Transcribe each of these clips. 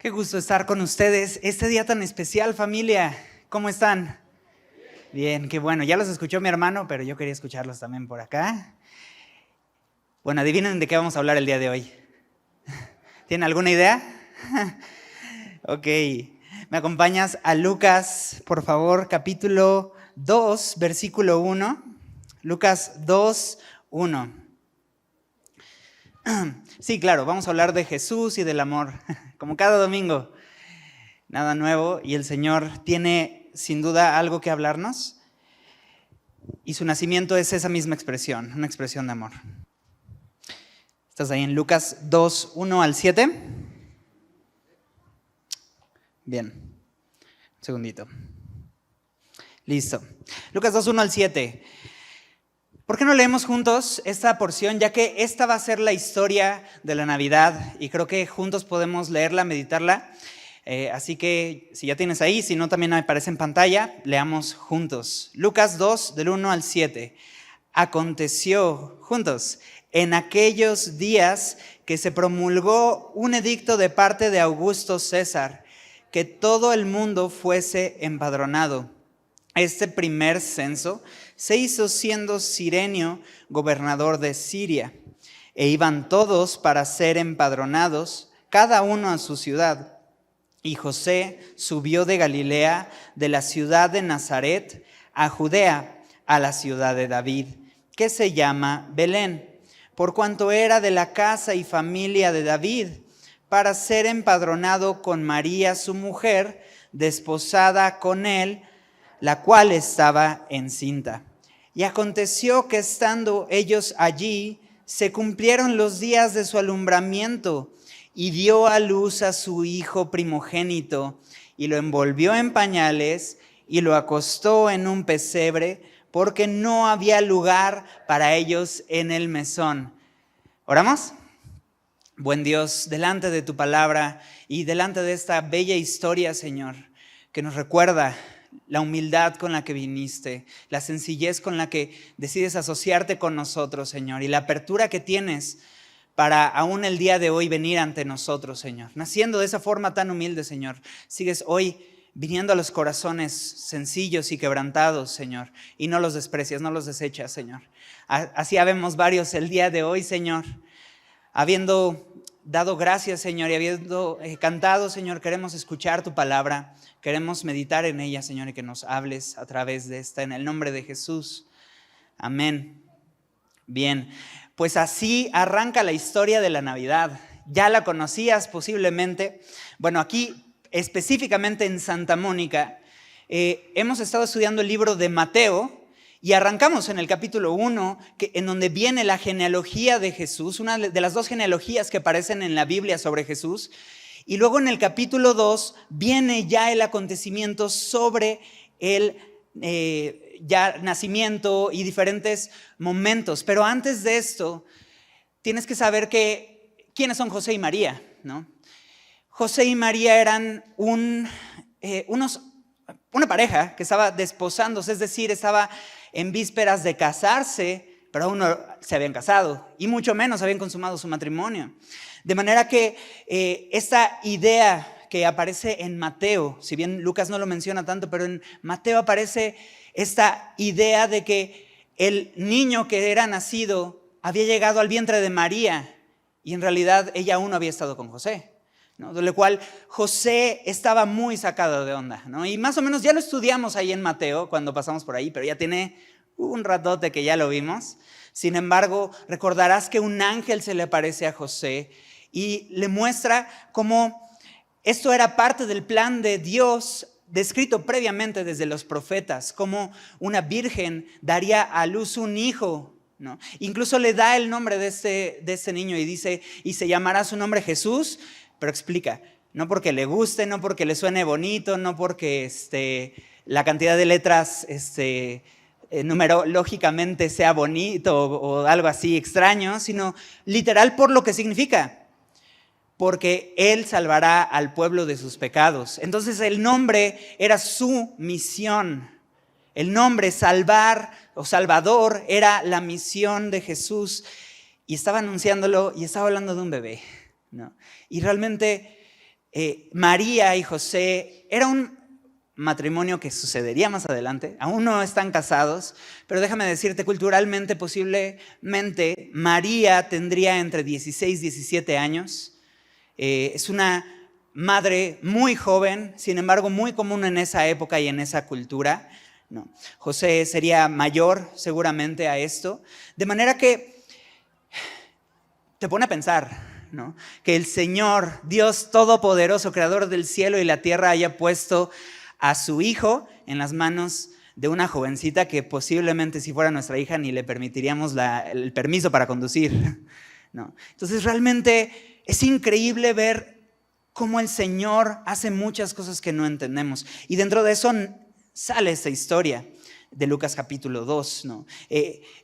Qué gusto estar con ustedes este día tan especial, familia. ¿Cómo están? Bien, qué bueno. Ya los escuchó mi hermano, pero yo quería escucharlos también por acá. Bueno, adivinen de qué vamos a hablar el día de hoy. ¿Tienen alguna idea? Ok. ¿Me acompañas a Lucas, por favor, capítulo 2, versículo 1? Lucas 2, 1. Sí, claro, vamos a hablar de Jesús y del amor, como cada domingo. Nada nuevo, y el Señor tiene sin duda algo que hablarnos, y su nacimiento es esa misma expresión, una expresión de amor. ¿Estás ahí en Lucas 2, 1 al 7? Bien, un segundito. Listo. Lucas 2, 1 al 7. ¿Por qué no leemos juntos esta porción? Ya que esta va a ser la historia de la Navidad y creo que juntos podemos leerla, meditarla. Así que si ya tienes ahí, si no también aparece en pantalla, leamos juntos. Lucas 2, del 1 al 7. Aconteció, juntos, en aquellos días que se promulgó un edicto de parte de Augusto César, que todo el mundo fuese empadronado. Este primer censo se hizo siendo Cirenio gobernador de Siria, e iban todos para ser empadronados, cada uno a su ciudad. Y José subió de Galilea, de la ciudad de Nazaret, a Judea, a la ciudad de David, que se llama Belén, por cuanto era de la casa y familia de David, para ser empadronado con María su mujer, desposada con él, la cual estaba encinta. Y aconteció que estando ellos allí, se cumplieron los días de su alumbramiento, y dio a luz a su hijo primogénito, y lo envolvió en pañales, y lo acostó en un pesebre, porque no había lugar para ellos en el mesón. ¿Oramos? Buen Dios, delante de tu palabra y delante de esta bella historia, Señor, que nos recuerda la humildad con la que viniste, la sencillez con la que decides asociarte con nosotros, Señor, y la apertura que tienes para aún el día de hoy venir ante nosotros, Señor. Naciendo de esa forma tan humilde, Señor, sigues hoy viniendo a los corazones sencillos y quebrantados, Señor, y no los desprecias, no los desechas, Señor. Así habemos varios el día de hoy, Señor. Habiendo dado gracias, Señor, y habiendo cantado, Señor, queremos escuchar tu palabra, queremos meditar en ella, Señor, y que nos hables a través de esta, en el nombre de Jesús. Amén. Bien, pues así arranca la historia de la Navidad. Ya la conocías posiblemente. Bueno, aquí específicamente en Santa Mónica, hemos estado estudiando el libro de Mateo, y arrancamos en el capítulo 1, en donde viene la genealogía de Jesús, una de las dos genealogías que aparecen en la Biblia sobre Jesús. Y luego en el capítulo 2 viene ya el acontecimiento sobre el ya nacimiento y diferentes momentos. Pero antes de esto, tienes que saber quiénes son José y María, ¿no? José y María eran una pareja que estaba desposándose, es decir, estaba en vísperas de casarse, pero aún no se habían casado y mucho menos habían consumado su matrimonio. De manera que esta idea que aparece en Mateo, si bien Lucas no lo menciona tanto, pero en Mateo aparece esta idea de que el niño que era nacido había llegado al vientre de María y en realidad ella aún no había estado con José, ¿no? De lo cual José estaba muy sacado de onda, ¿no? Y más o menos ya lo estudiamos ahí en Mateo cuando pasamos por ahí, pero ya tiene un ratote que ya lo vimos. Sin embargo, recordarás que un ángel se le aparece a José y le muestra cómo esto era parte del plan de Dios descrito previamente desde los profetas, cómo una virgen daría a luz un hijo, ¿no? Incluso le da el nombre de este niño y dice, y se llamará su nombre Jesús. Pero explica, no porque le guste, no porque le suene bonito, no porque la cantidad de letras numerológicamente sea bonito o algo así extraño, sino literal por lo que significa, porque Él salvará al pueblo de sus pecados. Entonces el nombre era su misión. El nombre salvar o Salvador era la misión de Jesús y estaba anunciándolo y estaba hablando de un bebé, ¿no? Y realmente María y José era un matrimonio que sucedería más adelante. Aún no están casados, pero déjame decirte, culturalmente, posiblemente María tendría entre 16 y 17 años. Es una madre muy joven, sin embargo muy común en esa época y en esa cultura. No. José sería mayor seguramente a esto, de manera que te pone a pensar, ¿no? Que el Señor, Dios Todopoderoso, Creador del cielo y la tierra, haya puesto a su hijo en las manos de una jovencita que posiblemente si fuera nuestra hija ni le permitiríamos el permiso para conducir, ¿no? Entonces realmente es increíble ver cómo el Señor hace muchas cosas que no entendemos. Y dentro de eso sale esta historia de Lucas capítulo 2, ¿no?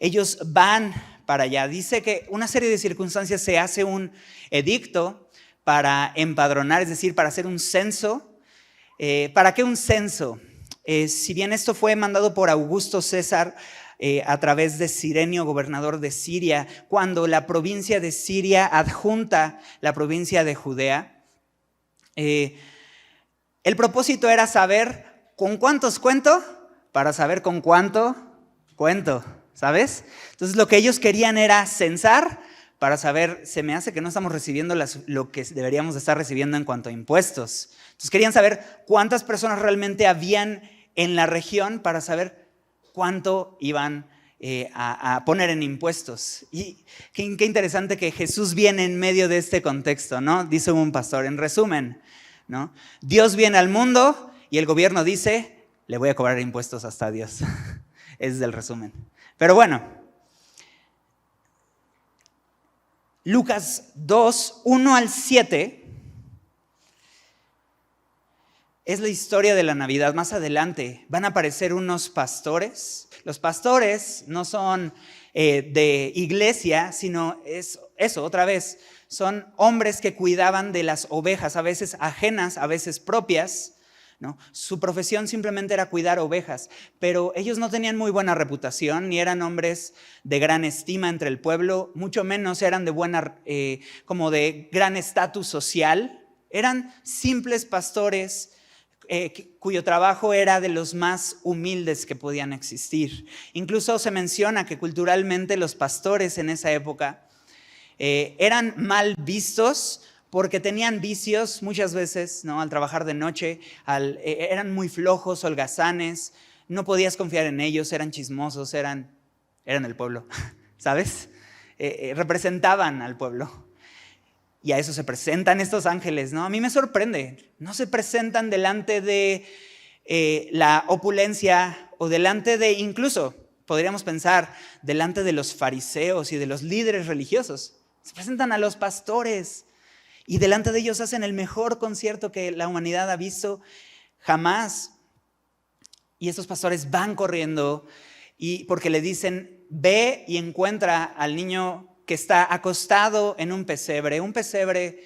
Ellos van para allá. Dice que una serie de circunstancias se hace un edicto para empadronar, es decir, para hacer un censo. ¿Para qué un censo? Si bien esto fue mandado por Augusto César a través de Cirenio, gobernador de Siria, cuando la provincia de Siria adjunta la provincia de Judea, el propósito era saber con cuántos cuento para saber con cuánto cuento, ¿sabes? Entonces lo que ellos querían era censar para saber, se me hace que no estamos recibiendo lo que deberíamos estar recibiendo en cuanto a impuestos. Entonces querían saber cuántas personas realmente habían en la región para saber cuánto iban a poner en impuestos. Y qué interesante que Jesús viene en medio de este contexto, ¿no? Dice un pastor, en resumen, ¿no? Dios viene al mundo y el gobierno dice, le voy a cobrar impuestos hasta Dios. Es el resumen. Pero bueno, Lucas 2, 1 al 7, es la historia de la Navidad. Más adelante van a aparecer unos pastores. Los pastores no son de iglesia, sino eso, otra vez, son hombres que cuidaban de las ovejas, a veces ajenas, a veces propias, ¿no? Su profesión simplemente era cuidar ovejas, pero ellos no tenían muy buena reputación, ni eran hombres de gran estima entre el pueblo, mucho menos eran de como de gran estatus social. Eran simples pastores cuyo trabajo era de los más humildes que podían existir. Incluso se menciona que culturalmente los pastores en esa época eran mal vistos porque tenían vicios muchas veces, ¿no? Al trabajar de noche, eran muy flojos, holgazanes, no podías confiar en ellos, eran chismosos, eran el pueblo, ¿sabes? Representaban al pueblo. Y a eso se presentan estos ángeles, ¿no? A mí me sorprende, no se presentan delante de la opulencia o delante de, incluso, podríamos pensar, delante de los fariseos y de los líderes religiosos. Se presentan a los pastores y delante de ellos hacen el mejor concierto que la humanidad ha visto jamás. Y estos pastores van corriendo porque le dicen, ve y encuentra al niño que está acostado en un pesebre. Un pesebre,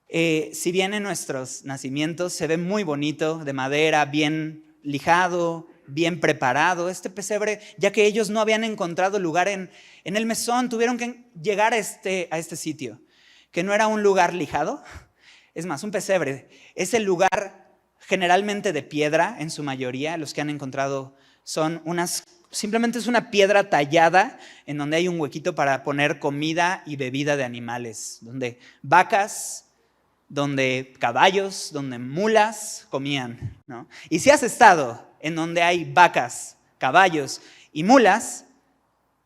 si bien en nuestros nacimientos se ve muy bonito, de madera, bien lijado, bien preparado. Este pesebre, ya que ellos no habían encontrado lugar en el mesón, tuvieron que llegar a este sitio, que no era un lugar lijado. Es más, un pesebre es el lugar generalmente de piedra en su mayoría. Los que han encontrado son simplemente es una piedra tallada en donde hay un huequito para poner comida y bebida de animales, donde vacas, donde caballos, donde mulas comían, ¿no? Y si has estado en donde hay vacas, caballos y mulas,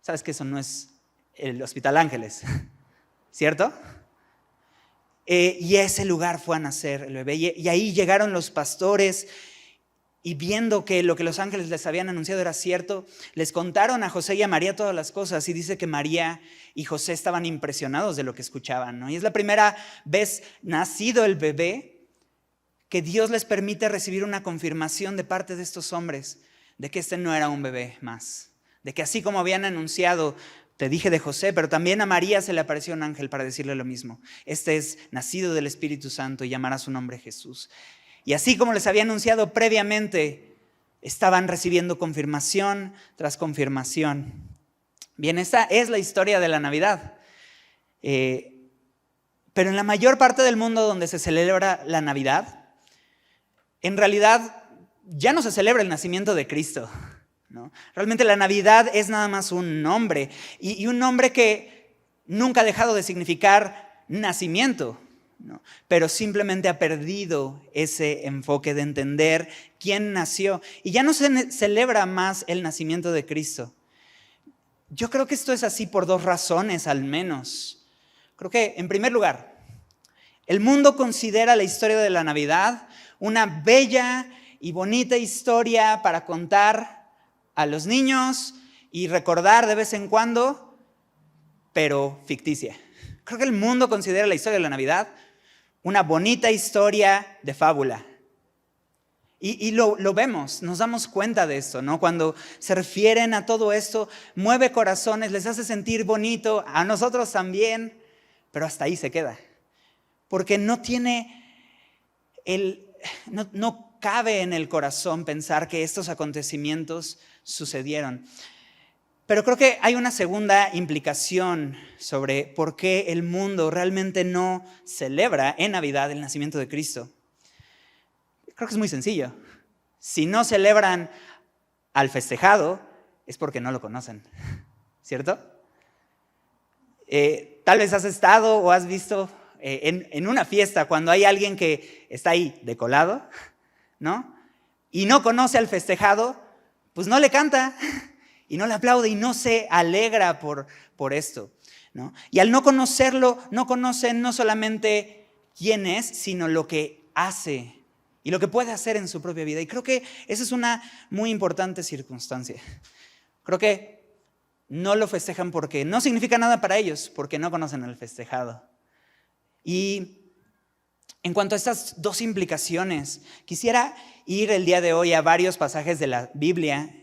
sabes que eso no es el Hospital Ángeles, ¿cierto? Y ese lugar fue a nacer el bebé. Y ahí llegaron los pastores y viendo que lo que los ángeles les habían anunciado era cierto, les contaron a José y a María todas las cosas. Y dice que María y José estaban impresionados de lo que escuchaban, ¿no? Y es la primera vez nacido el bebé que Dios les permite recibir una confirmación de parte de estos hombres de que este no era un bebé más. De que así como habían anunciado, te dije de José, pero también a María se le apareció un ángel para decirle lo mismo. Este es nacido del Espíritu Santo y llamará su nombre Jesús. Y así como les había anunciado previamente, estaban recibiendo confirmación tras confirmación. Bien, esta es la historia de la Navidad. Pero en la mayor parte del mundo donde se celebra la Navidad, en realidad ya no se celebra el nacimiento de Cristo, ¿no? Realmente la Navidad es nada más un nombre, y un nombre que nunca ha dejado de significar nacimiento, ¿no? Pero simplemente ha perdido ese enfoque de entender quién nació. Y ya no se celebra más el nacimiento de Cristo. Yo creo que esto es así por dos razones al menos. Creo que, en primer lugar, el mundo considera la historia de la Navidad una bella y bonita historia para contar a los niños y recordar de vez en cuando, pero ficticia. Creo que el mundo considera la historia de la Navidad una bonita historia de fábula. Y lo vemos, nos damos cuenta de esto, ¿no? Cuando se refieren a todo esto, mueve corazones, les hace sentir bonito, a nosotros también, pero hasta ahí se queda. Porque no cabe en el corazón pensar que estos acontecimientos sucedieron. Pero creo que hay una segunda implicación sobre por qué el mundo realmente no celebra en Navidad el nacimiento de Cristo. Creo que es muy sencillo. Si no celebran al festejado, es porque no lo conocen, ¿cierto? Tal vez has estado o has visto en una fiesta cuando hay alguien que está ahí de colado, ¿no? Y no conoce al festejado, pues no le canta y no le aplaude y no se alegra por esto, ¿no? Y al no conocerlo, no conocen no solamente quién es, sino lo que hace y lo que puede hacer en su propia vida. Y creo que esa es una muy importante circunstancia. Creo que no lo festejan porque no significa nada para ellos, porque no conocen al festejado. Y en cuanto a estas dos implicaciones, quisiera ir el día de hoy a varios pasajes de la Biblia.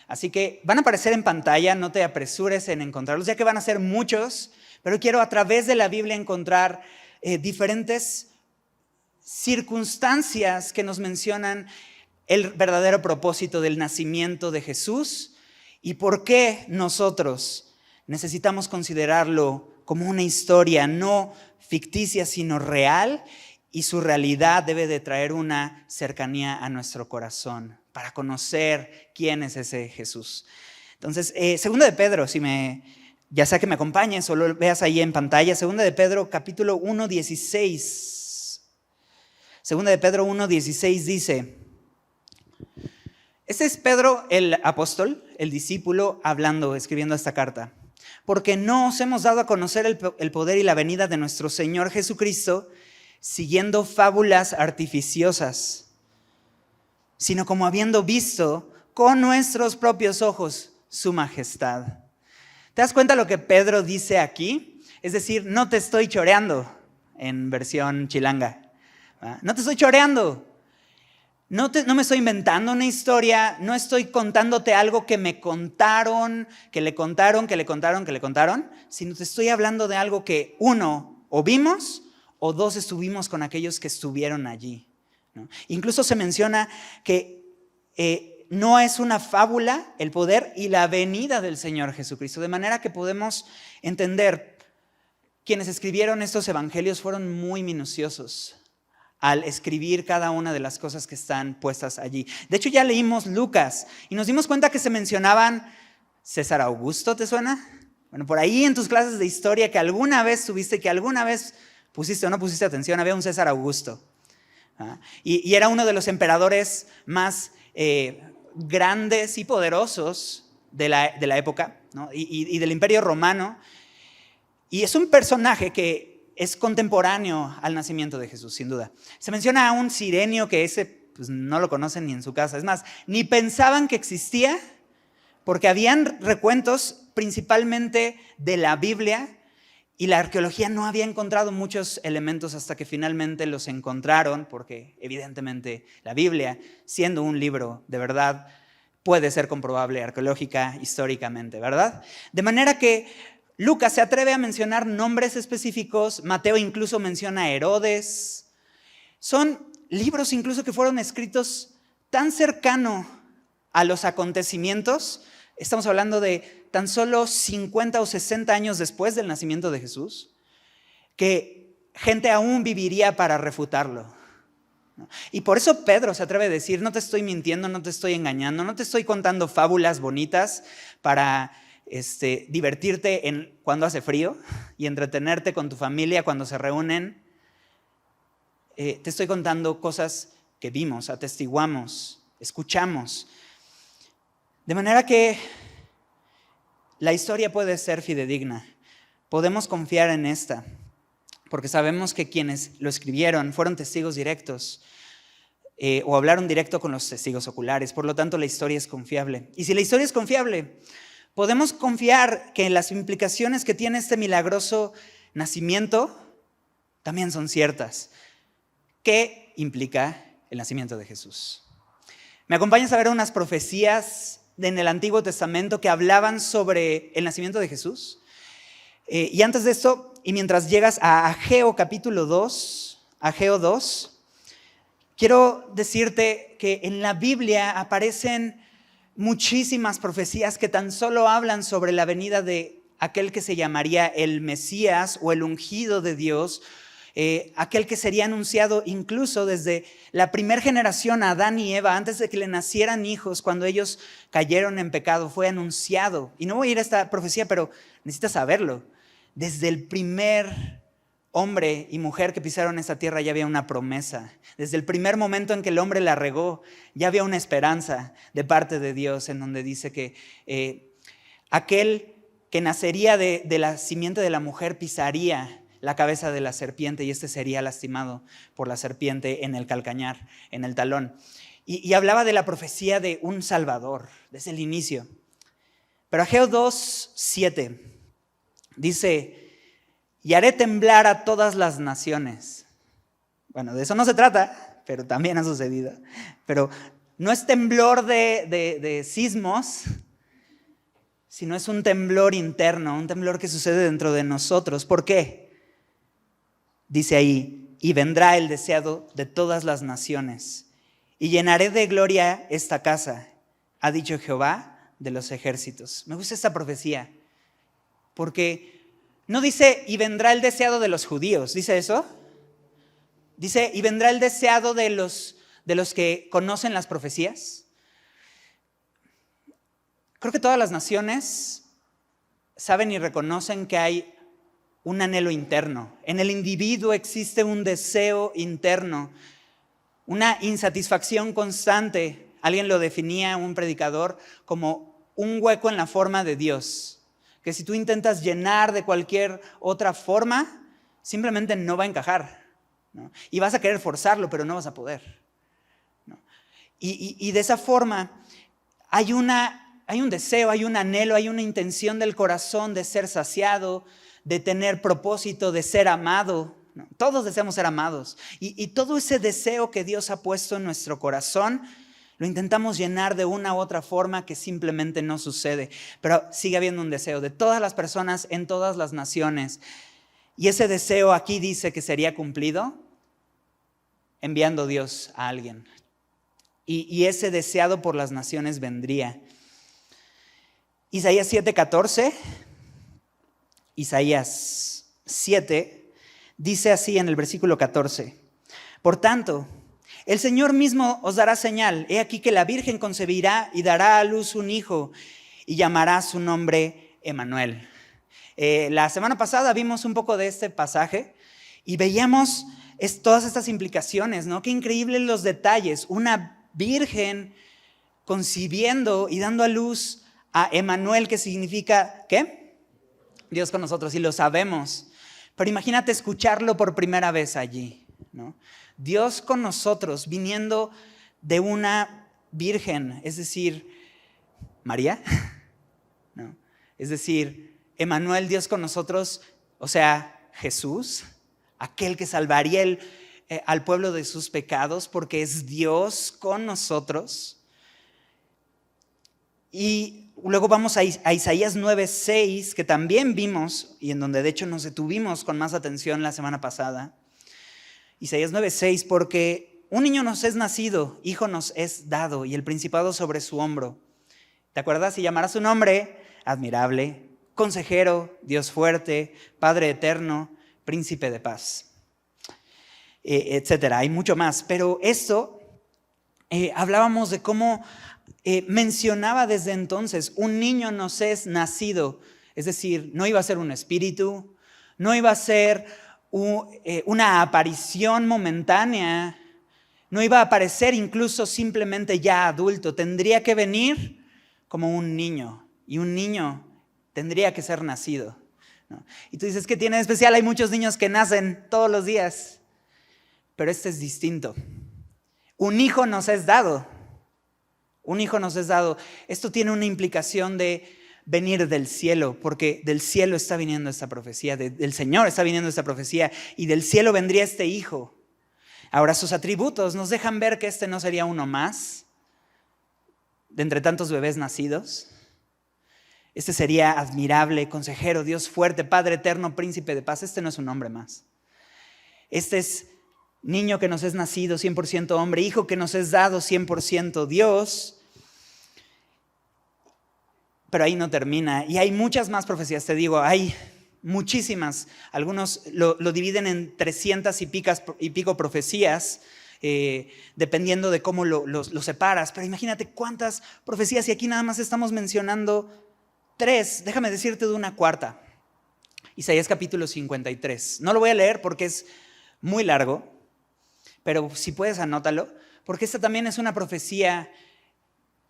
Así que van a aparecer en pantalla, no te apresures en encontrarlos, ya que van a ser muchos, pero quiero a través de la Biblia encontrar diferentes circunstancias que nos mencionan el verdadero propósito del nacimiento de Jesús y por qué nosotros necesitamos considerarlo como una historia no ficticia sino real, y su realidad debe de traer una cercanía a nuestro corazón para conocer quién es ese Jesús. Entonces, segunda de Pedro, ya sea que me acompañes o lo veas ahí en pantalla, segunda de Pedro capítulo 1:16. Segunda de Pedro 1:16 dice, este es Pedro el apóstol, el discípulo, escribiendo esta carta. Porque no os hemos dado a conocer el poder y la venida de nuestro Señor Jesucristo siguiendo fábulas artificiosas, sino como habiendo visto con nuestros propios ojos su majestad. ¿Te das cuenta lo que Pedro dice aquí? Es decir, no te estoy choreando en versión chilanga. No te estoy choreando. No me estoy inventando una historia, no estoy contándote algo que me contaron, que le contaron, sino te estoy hablando de algo que uno, o vimos, o dos, estuvimos con aquellos que estuvieron allí, ¿no? Incluso se menciona que no es una fábula el poder y la venida del Señor Jesucristo, de manera que podemos entender, quienes escribieron estos evangelios fueron muy minuciosos al escribir cada una de las cosas que están puestas allí. De hecho, ya leímos Lucas y nos dimos cuenta que se mencionaban César Augusto, ¿te suena? Bueno, por ahí en tus clases de historia que alguna vez tuviste, que alguna vez pusiste o no pusiste atención, había un César Augusto. Y era uno de los emperadores más grandes y poderosos de la época, ¿no? y del Imperio Romano. Y es un personaje que es contemporáneo al nacimiento de Jesús, sin duda. Se menciona a un sirenio que ese pues, no lo conocen ni en su casa. Es más, ni pensaban que existía, porque habían recuentos principalmente de la Biblia y la arqueología no había encontrado muchos elementos hasta que finalmente los encontraron, porque evidentemente la Biblia, siendo un libro de verdad, puede ser comprobable arqueológica, históricamente, ¿verdad? De manera que Lucas se atreve a mencionar nombres específicos, Mateo incluso menciona a Herodes. Son libros incluso que fueron escritos tan cercano a los acontecimientos, estamos hablando de tan solo 50 o 60 años después del nacimiento de Jesús, que gente aún viviría para refutarlo. Y por eso Pedro se atreve a decir, no te estoy mintiendo, no te estoy engañando, no te estoy contando fábulas bonitas para divertirte cuando hace frío y entretenerte con tu familia cuando se reúnen. Te estoy contando cosas que vimos, atestiguamos, escuchamos. De manera que la historia puede ser fidedigna. Podemos confiar en esta, porque sabemos que quienes lo escribieron fueron testigos directos o hablaron directo con los testigos oculares. Por lo tanto, la historia es confiable. Y si la historia es confiable, podemos confiar que las implicaciones que tiene este milagroso nacimiento también son ciertas. ¿Qué implica el nacimiento de Jesús? ¿Me acompañas a ver unas profecías en el Antiguo Testamento que hablaban sobre el nacimiento de Jesús? Y antes de esto, y mientras llegas a Ageo capítulo 2, Ageo 2, quiero decirte que en la Biblia aparecen muchísimas profecías que tan solo hablan sobre la venida de aquel que se llamaría el Mesías o el ungido de Dios, aquel que sería anunciado incluso desde la primera generación, Adán y Eva, antes de que le nacieran hijos, cuando ellos cayeron en pecado, fue anunciado. Y no voy a ir a esta profecía, pero necesitas saberlo. Desde el primer hombre y mujer que pisaron esta tierra ya había una promesa. Desde el primer momento en que el hombre la regó, ya había una esperanza de parte de Dios, en donde dice que aquel que nacería de la simiente de la mujer pisaría la cabeza de la serpiente y sería lastimado por la serpiente en el calcañar, en el talón. Y hablaba de la profecía de un Salvador desde el inicio. Pero Ageo 2:7 dice: y haré temblar a todas las naciones. Bueno, de eso no se trata, pero también ha sucedido. Pero no es temblor de sismos, sino es un temblor interno, un temblor que sucede dentro de nosotros. ¿Por qué? Dice ahí: y vendrá el deseado de todas las naciones, y llenaré de gloria esta casa, ha dicho Jehová de los ejércitos. Me gusta esta profecía, porque no dice y vendrá el deseado de los judíos, ¿dice eso? Dice y vendrá el deseado de los que conocen las profecías. Creo que todas las naciones saben y reconocen que hay un anhelo interno. En el individuo existe un deseo interno, una insatisfacción constante. Alguien lo definía, un predicador, como un hueco en la forma de Dios, que si tú intentas llenar de cualquier otra forma, simplemente no va a encajar, ¿no? Y vas a querer forzarlo, pero no vas a poder, ¿no? Y de esa forma hay un deseo, hay un anhelo, hay una intención del corazón de ser saciado, de tener propósito, de ser amado, ¿no? Todos deseamos ser amados. Y todo ese deseo que Dios ha puesto en nuestro corazón, lo intentamos llenar de una u otra forma que simplemente no sucede. Pero sigue habiendo un deseo de todas las personas en todas las naciones. Y ese deseo aquí dice que sería cumplido enviando Dios a alguien. Y ese deseado por las naciones vendría. Isaías 7:14. Isaías 7 dice así en el versículo 14: por tanto, el Señor mismo os dará señal. He aquí que la Virgen concebirá y dará a luz un hijo y llamará su nombre Emmanuel. La semana pasada vimos un poco de este pasaje y veíamos todas estas implicaciones, ¿no? Qué increíbles los detalles. Una virgen concibiendo y dando a luz a Emmanuel, que significa, ¿qué? Dios con nosotros, y lo sabemos. Pero imagínate escucharlo por primera vez allí, ¿no? Dios con nosotros, viniendo de una virgen, es decir, María, ¿no? Es decir, Emmanuel, Dios con nosotros, o sea, Jesús, aquel que salvaría al pueblo de sus pecados, porque es Dios con nosotros. Y luego vamos a Isaías 9:6, que también vimos, y en donde de hecho nos detuvimos con más atención la semana pasada. Isaías 9:6, porque un niño nos es nacido, hijo nos es dado, y el principado sobre su hombro. ¿Te acuerdas? Y llamará su nombre admirable, consejero, Dios fuerte, Padre eterno, príncipe de paz, etcétera. Hay mucho más, pero esto hablábamos de cómo mencionaba desde entonces, un niño nos es nacido, es decir, no iba a ser un espíritu, no iba a ser una aparición momentánea, no iba a aparecer incluso simplemente ya adulto, tendría que venir como un niño, y un niño tendría que ser nacido, ¿no? Y tú dices, ¿qué tiene de especial? Hay muchos niños que nacen todos los días, pero este es distinto. Un hijo nos es dado. Un hijo nos es dado. Esto tiene una implicación de venir del cielo, porque del cielo está viniendo esta profecía, del Señor está viniendo esta profecía, y del cielo vendría este hijo. Ahora, sus atributos nos dejan ver que este no sería uno más de entre tantos bebés nacidos. Este sería admirable, consejero, Dios fuerte, Padre eterno, príncipe de paz. Este no es un hombre más. Este es niño que nos es nacido, 100% hombre, hijo que nos es dado, 100% Dios. Pero ahí no termina. Y hay muchas más profecías, te digo, hay muchísimas. Algunos lo dividen en 300 y pico profecías, dependiendo de cómo lo separas. Pero imagínate cuántas profecías, y aquí nada más estamos mencionando 3. Déjame decirte de una cuarta. Isaías capítulo 53. No lo voy a leer porque es muy largo, pero si puedes anótalo, porque esta también es una profecía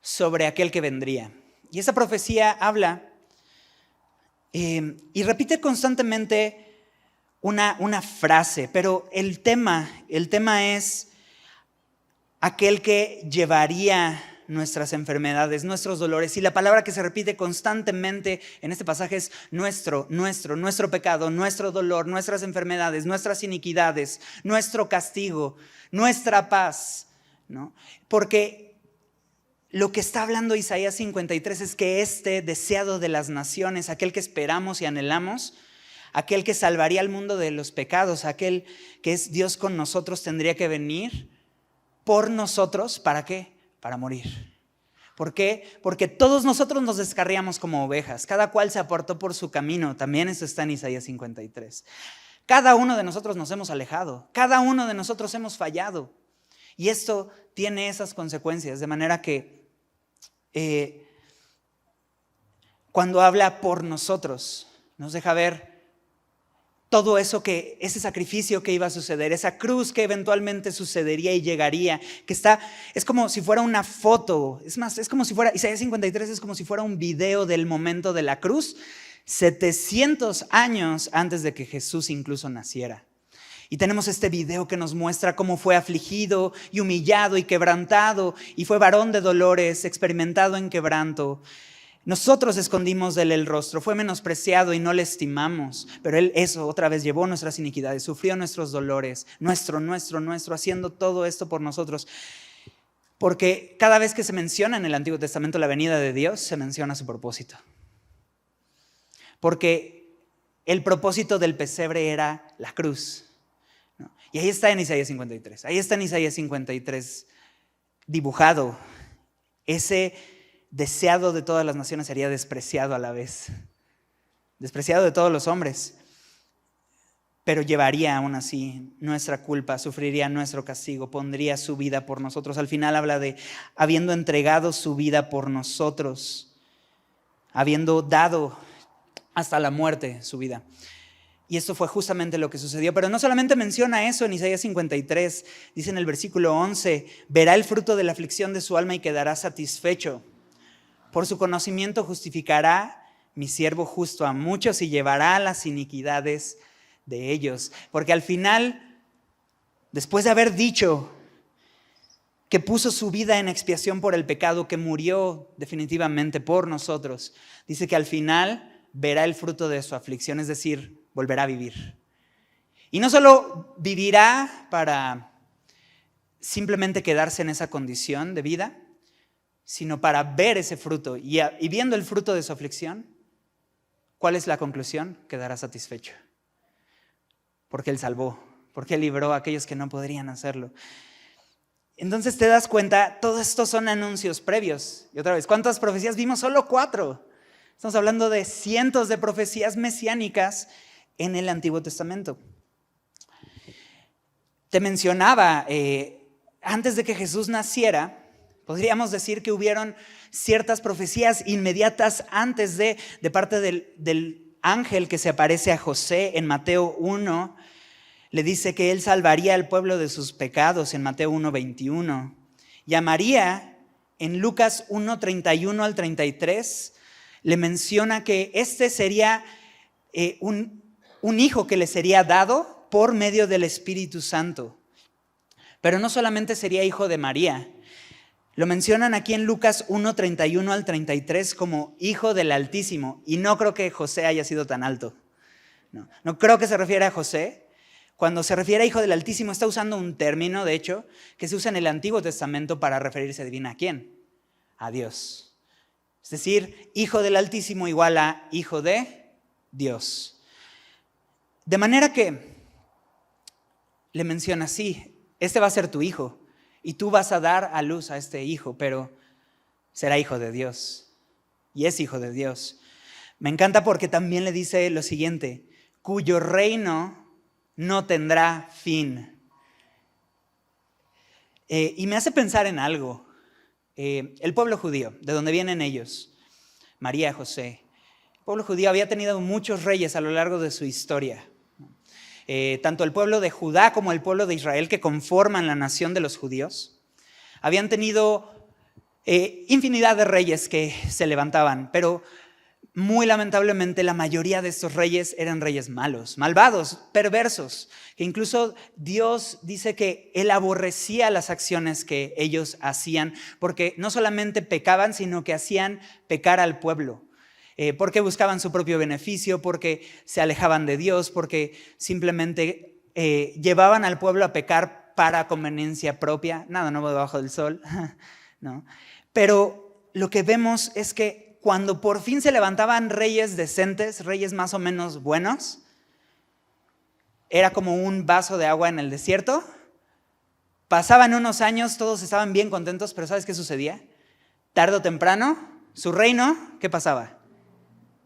sobre aquel que vendría. Y esa profecía habla y repite constantemente una frase, pero el tema es aquel que llevaría nuestras enfermedades, nuestros dolores. Y la palabra que se repite constantemente en este pasaje es nuestro pecado, nuestro dolor, nuestras enfermedades, nuestras iniquidades, nuestro castigo, nuestra paz, ¿no? Porque lo que está hablando Isaías 53 es que este deseado de las naciones, aquel que esperamos y anhelamos, aquel que salvaría al mundo de los pecados, aquel que es Dios con nosotros, tendría que venir por nosotros. ¿Para qué? Para morir. ¿Por qué? Porque todos nosotros nos descarriamos como ovejas, cada cual se apartó por su camino. También eso está en Isaías 53. Cada uno de nosotros nos hemos alejado, cada uno de nosotros hemos fallado. Y esto tiene esas consecuencias, de manera que cuando habla por nosotros, nos deja ver todo eso, que ese sacrificio que iba a suceder, esa cruz que eventualmente sucedería y llegaría, es como si fuera una foto, es más, es como si fuera, Isaías 53 es como si fuera un video del momento de la cruz, 700 años antes de que Jesús incluso naciera. Y tenemos este video que nos muestra cómo fue afligido y humillado y quebrantado, y fue varón de dolores, experimentado en quebranto. Nosotros escondimos de él el rostro, fue menospreciado y no le estimamos, pero él eso otra vez llevó nuestras iniquidades, sufrió nuestros dolores, nuestro, haciendo todo esto por nosotros. Porque cada vez que se menciona en el Antiguo Testamento la venida de Dios, se menciona su propósito. Porque el propósito del pesebre era la cruz. Y ahí está en Isaías 53, ahí está en Isaías 53 dibujado. Ese deseado de todas las naciones sería despreciado a la vez, despreciado de todos los hombres, pero llevaría aún así nuestra culpa, sufriría nuestro castigo, pondría su vida por nosotros. Al final habla de habiendo entregado su vida por nosotros, habiendo dado hasta la muerte su vida. Y esto fue justamente lo que sucedió. Pero no solamente menciona eso en Isaías 53, dice en el versículo 11, verá el fruto de la aflicción de su alma y quedará satisfecho. Por su conocimiento justificará mi siervo justo a muchos y llevará las iniquidades de ellos. Porque al final, después de haber dicho que puso su vida en expiación por el pecado, que murió definitivamente por nosotros, dice que al final verá el fruto de su aflicción, es decir, volverá a vivir. Y no solo vivirá para simplemente quedarse en esa condición de vida, sino para ver ese fruto. Y viendo el fruto de su aflicción, ¿cuál es la conclusión? Quedará satisfecho. Porque Él salvó, porque Él libró a aquellos que no podrían hacerlo. Entonces te das cuenta, todos estos son anuncios previos. Y otra vez, ¿cuántas profecías vimos? Solo 4. Estamos hablando de cientos de profecías mesiánicas en el Antiguo Testamento. Te mencionaba, antes de que Jesús naciera, podríamos decir que hubieron ciertas profecías inmediatas antes de parte del ángel que se aparece a José en Mateo 1. Le dice que él salvaría al pueblo de sus pecados en Mateo 1:21. Y a María, en Lucas 1:31 al 33, le menciona que este sería un hijo que le sería dado por medio del Espíritu Santo. Pero no solamente sería hijo de María. Lo mencionan aquí en Lucas 1:31 al 33 como hijo del Altísimo. Y no creo que José haya sido tan alto. No creo que se refiera a José. Cuando se refiere a hijo del Altísimo, está usando un término, de hecho, que se usa en el Antiguo Testamento para referirse, adivina, ¿a quién? A Dios. Es decir, hijo del Altísimo igual a hijo de Dios. De manera que le menciona así, este va a ser tu hijo y tú vas a dar a luz a este hijo, pero será hijo de Dios y es hijo de Dios. Me encanta porque también le dice lo siguiente, cuyo reino no tendrá fin. Y me hace pensar en algo. El pueblo judío, de donde vienen ellos, María, José, el pueblo judío había tenido muchos reyes a lo largo de su historia. Tanto el pueblo de Judá como el pueblo de Israel, que conforman la nación de los judíos, habían tenido infinidad de reyes que se levantaban, pero muy lamentablemente la mayoría de estos reyes eran reyes malos, malvados, perversos, que incluso Dios dice que Él aborrecía las acciones que ellos hacían, porque no solamente pecaban, sino que hacían pecar al pueblo. Porque buscaban su propio beneficio, porque se alejaban de Dios, porque simplemente llevaban al pueblo a pecar para conveniencia propia. Nada nuevo debajo del sol, ¿no? Pero lo que vemos es que cuando por fin se levantaban reyes decentes, reyes más o menos buenos, era como un vaso de agua en el desierto. Pasaban unos años, todos estaban bien contentos, pero ¿sabes qué sucedía? Tarde o temprano, su reino, ¿qué pasaba?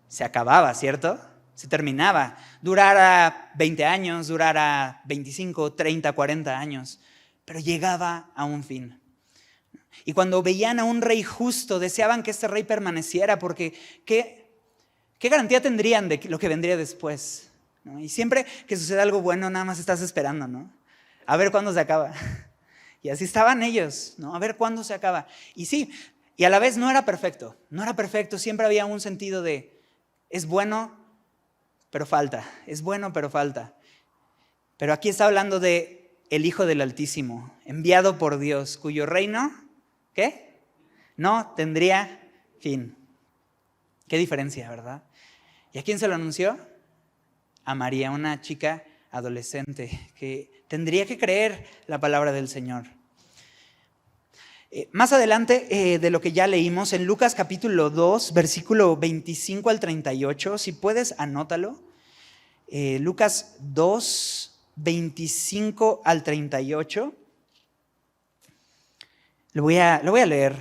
Se acababa, ¿cierto? Se terminaba. Durara 20 años, durara 25, 30, 40 años, pero llegaba a un fin. Y cuando veían a un rey justo, deseaban que este rey permaneciera, porque ¿qué garantía tendrían de lo que vendría después? ¿No? Y siempre que sucede algo bueno, nada más estás esperando, ¿no? A ver cuándo se acaba. Y así estaban ellos, ¿no? A ver cuándo se acaba. Y sí, y a la vez no era perfecto, siempre había un sentido de, es bueno, pero falta, es bueno, pero falta. Pero aquí está hablando de el Hijo del Altísimo, enviado por Dios, cuyo reino, ¿qué? No tendría fin. Qué diferencia, ¿verdad? ¿Y a quién se lo anunció? A María, una chica adolescente que tendría que creer la palabra del Señor. Más adelante de lo que ya leímos, en Lucas capítulo 2, versículo 25 al 38, si puedes, anótalo. Lucas 2, 25 al 38. Lo voy a leer.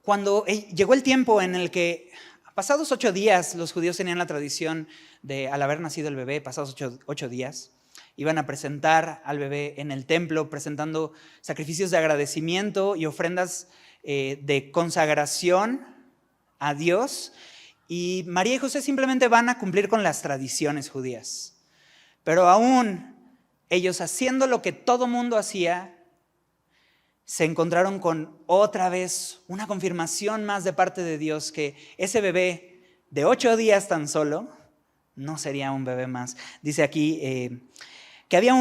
Cuando llegó el tiempo en el que, pasados 8 días, los judíos tenían la tradición de, al haber nacido el bebé, pasados 8 días, iban a presentar al bebé en el templo, presentando sacrificios de agradecimiento y ofrendas de consagración a Dios. Y María y José simplemente van a cumplir con las tradiciones judías. Pero aún ellos, haciendo lo que todo mundo hacía, se encontraron con otra vez una confirmación más de parte de Dios que ese bebé de 8 días tan solo no sería un bebé más. Dice aquí que había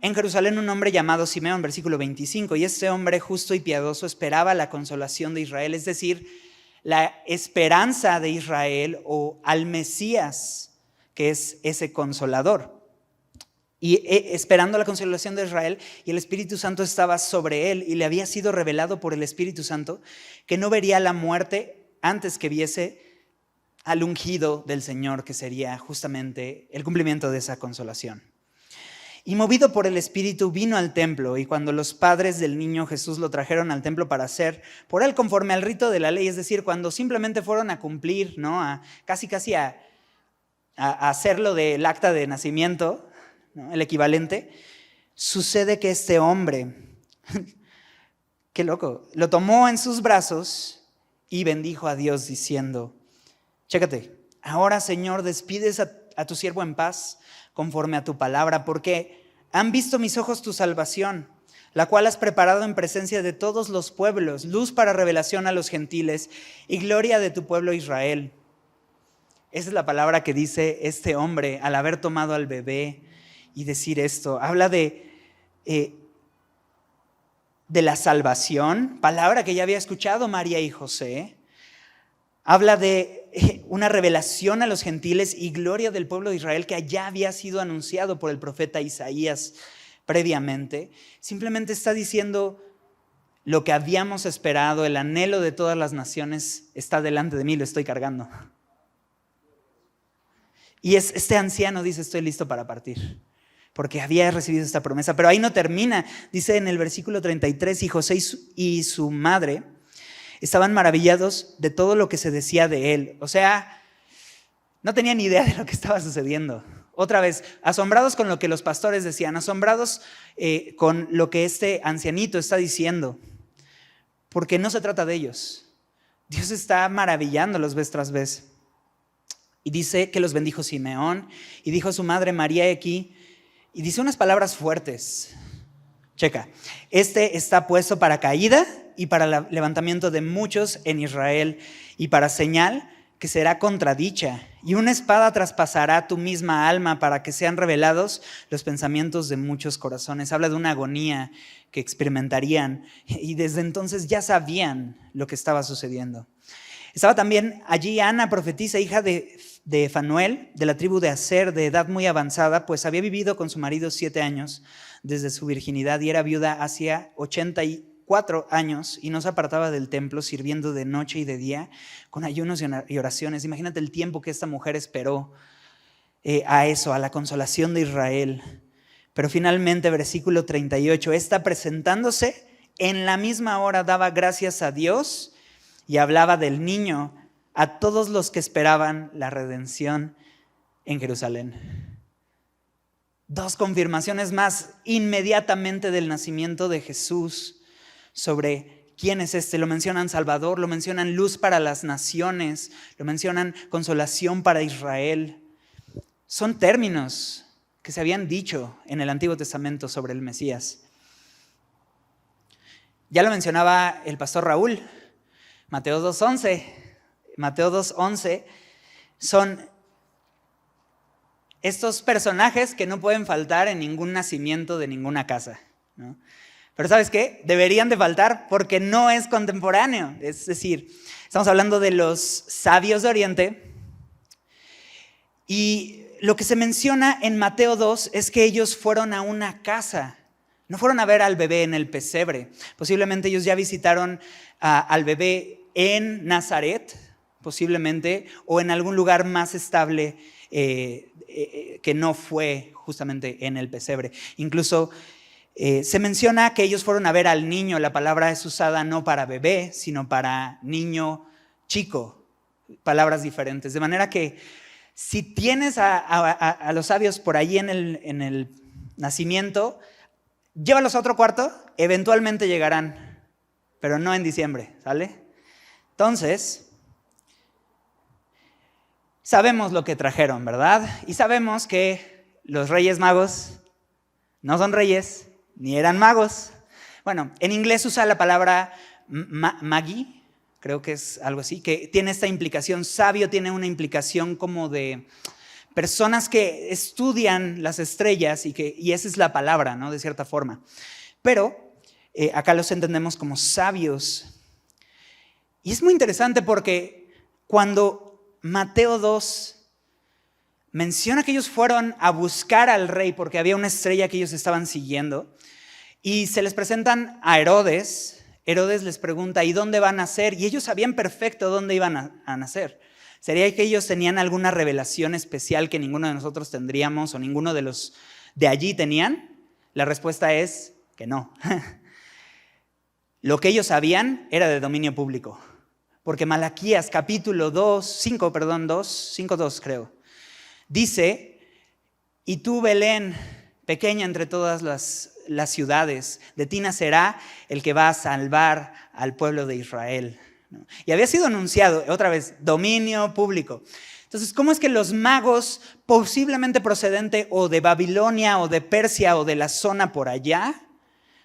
en Jerusalén un hombre llamado Simeón, versículo 25, y este hombre justo y piadoso esperaba la consolación de Israel, es decir, la esperanza de Israel o al Mesías, que es ese consolador. Y esperando la consolación de Israel, y el Espíritu Santo estaba sobre él, y le había sido revelado por el Espíritu Santo que no vería la muerte antes que viese al ungido del Señor, que sería justamente el cumplimiento de esa consolación. Y movido por el Espíritu vino al templo, y cuando los padres del niño Jesús lo trajeron al templo para hacer por él conforme al rito de la ley, es decir, cuando simplemente fueron a cumplir, ¿no? Casi a a hacerlo del acta de nacimiento, ¿no? El equivalente, sucede que este hombre, qué loco, lo tomó en sus brazos y bendijo a Dios diciendo, chécate, ahora Señor despides a tu siervo en paz conforme a tu palabra, porque han visto mis ojos tu salvación, la cual has preparado en presencia de todos los pueblos, luz para revelación a los gentiles y gloria de tu pueblo Israel. Esa es la palabra que dice este hombre al haber tomado al bebé y decir esto. Habla de la salvación, palabra que ya había escuchado María y José. Habla de una revelación a los gentiles y gloria del pueblo de Israel que ya había sido anunciado por el profeta Isaías previamente. Simplemente está diciendo lo que habíamos esperado, el anhelo de todas las naciones está delante de mí, lo estoy cargando. Y este anciano dice, estoy listo para partir, porque había recibido esta promesa. Pero ahí no termina, dice en el versículo 33, y José y su madre estaban maravillados de todo lo que se decía de él. O sea, no tenían ni idea de lo que estaba sucediendo. Otra vez, asombrados con lo que los pastores decían, asombrados con lo que este ancianito está diciendo, porque no se trata de ellos. Dios está maravillándolos vez tras vez. Y dice que los bendijo Simeón y dijo a su madre María aquí, y dice unas palabras fuertes. Checa, este está puesto para caída y para el levantamiento de muchos en Israel y para señal que será contradicha, y una espada traspasará tu misma alma para que sean revelados los pensamientos de muchos corazones. Habla de una agonía que experimentarían y desde entonces ya sabían lo que estaba sucediendo. Estaba también allí Ana, profetisa, hija de Fanuel, de la tribu de Aser, de edad muy avanzada, pues había vivido con su marido 7 años desde su virginidad y era viuda hacía 84 años y no se apartaba del templo, sirviendo de noche y de día con ayunos y oraciones. Imagínate el tiempo que esta mujer esperó a eso, a la consolación de Israel. Pero finalmente, versículo 38, esta presentándose en la misma hora daba gracias a Dios y hablaba del niño a todos los que esperaban la redención en Jerusalén. 2 confirmaciones más inmediatamente del nacimiento de Jesús sobre quién es este. Lo mencionan Salvador, lo mencionan luz para las naciones, lo mencionan consolación para Israel. Son términos que se habían dicho en el Antiguo Testamento sobre el Mesías. Ya lo mencionaba el pastor Raúl. Mateo 2:11 son estos personajes que no pueden faltar en ningún nacimiento de ninguna casa, ¿no? Pero ¿sabes qué? Deberían de faltar porque no es contemporáneo. Es decir, estamos hablando de los sabios de Oriente y lo que se menciona en Mateo 2 es que ellos fueron a una casa. No fueron a ver al bebé en el pesebre. Posiblemente ellos ya visitaron al bebé en Nazaret, posiblemente, o en algún lugar más estable que no fue justamente en el pesebre. Incluso se menciona que ellos fueron a ver al niño. La palabra es usada no para bebé, sino para niño chico. Palabras diferentes. De manera que si tienes a los sabios por ahí en el nacimiento, llévalos a otro cuarto, eventualmente llegarán, pero no en diciembre, ¿sale? Entonces, sabemos lo que trajeron, ¿verdad? Y sabemos que los Reyes Magos no son reyes, ni eran magos. Bueno, en inglés usa la palabra magi, creo que es algo así, que tiene esta implicación. Sabio tiene una implicación como de personas que estudian las estrellas y esa es la palabra, ¿no? De cierta forma. Pero acá los entendemos como sabios. Y es muy interesante porque cuando Mateo 2 menciona que ellos fueron a buscar al rey porque había una estrella que ellos estaban siguiendo y se les presentan a Herodes, Herodes les pregunta, ¿y dónde van a nacer? Y ellos sabían perfecto dónde iban a nacer. ¿Sería que ellos tenían alguna revelación especial que ninguno de nosotros tendríamos o ninguno de los de allí tenían? La respuesta es que no. Lo que ellos sabían era de dominio público. Porque Malaquías capítulo 5:2 creo, Dice, y tú, Belén, pequeña entre todas las ciudades, de ti nacerá el que va a salvar al pueblo de Israel. ¿No? Y había sido anunciado, otra vez, dominio público. Entonces, ¿cómo es que los magos, posiblemente procedente o de Babilonia o de Persia o de la zona por allá,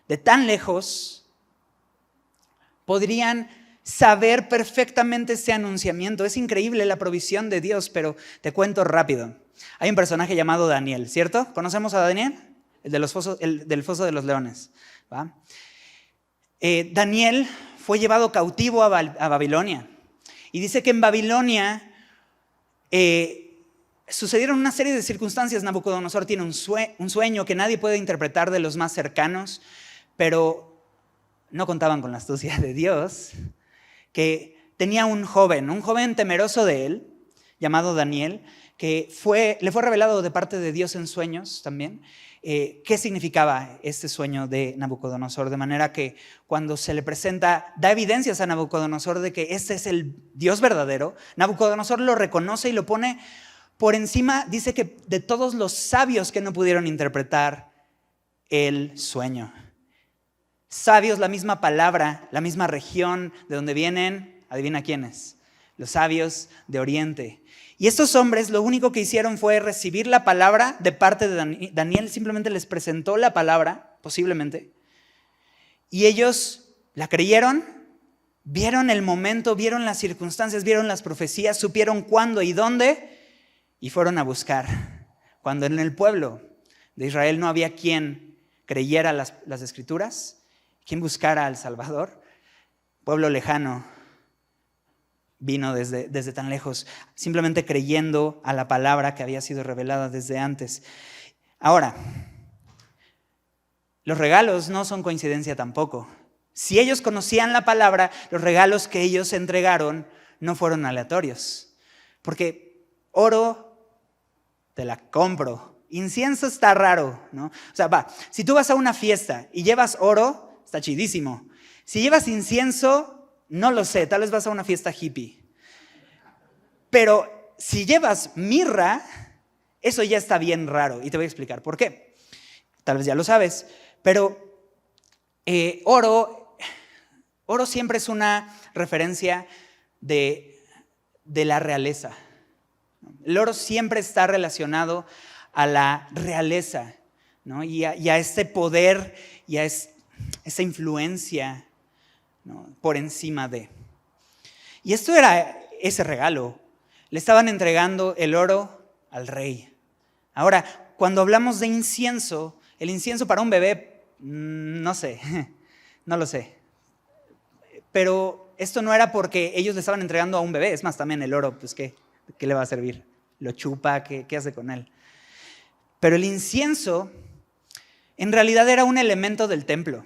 de tan lejos, podrían saber perfectamente este anunciamiento? Es increíble la provisión de Dios, pero te cuento rápido. Hay un personaje llamado Daniel, ¿cierto? ¿Conocemos a Daniel? El del foso de los leones. ¿Va? Daniel fue llevado cautivo a Babilonia. Y dice que en Babilonia sucedieron una serie de circunstancias. Nabucodonosor tiene un sueño que nadie puede interpretar de los más cercanos, pero no contaban con la astucia de Dios, que tenía un joven temeroso de él, llamado Daniel, que le fue revelado de parte de Dios en sueños también, qué significaba este sueño de Nabucodonosor, de manera que cuando se le presenta, da evidencias a Nabucodonosor de que este es el Dios verdadero. Nabucodonosor lo reconoce y lo pone por encima, dice que de todos los sabios que no pudieron interpretar el sueño. Sabios, la misma palabra, la misma región de donde vienen, adivina quiénes, los sabios de Oriente. Y estos hombres lo único que hicieron fue recibir la palabra de parte de Daniel, simplemente les presentó la palabra, posiblemente, y ellos la creyeron, vieron el momento, vieron las circunstancias, vieron las profecías, supieron cuándo y dónde, y fueron a buscar. Cuando en el pueblo de Israel no había quien creyera las Escrituras, quien buscara al Salvador, pueblo lejano vino desde tan lejos, simplemente creyendo a la palabra que había sido revelada desde antes. Ahora, los regalos no son coincidencia tampoco. Si ellos conocían la palabra, los regalos que ellos entregaron no fueron aleatorios. Porque oro, te la compro. Incienso está raro, ¿no? O sea, si tú vas a una fiesta y llevas oro, está chidísimo. Si llevas incienso, no lo sé, tal vez vas a una fiesta hippie. Pero si llevas mirra, eso ya está bien raro. Y te voy a explicar por qué. Tal vez ya lo sabes. Pero oro siempre es una referencia de la realeza. El oro siempre está relacionado a la realeza, ¿no? y a este poder y a esa influencia, ¿no? Por encima de. Y esto era ese regalo. Le estaban entregando el oro al rey. Ahora, cuando hablamos de incienso, el incienso para un bebé, no sé, no lo sé. Pero esto no era porque ellos le estaban entregando a un bebé. Es más, también el oro, pues ¿qué le va a servir? ¿Lo chupa? ¿Qué hace con él? Pero el incienso en realidad era un elemento del templo.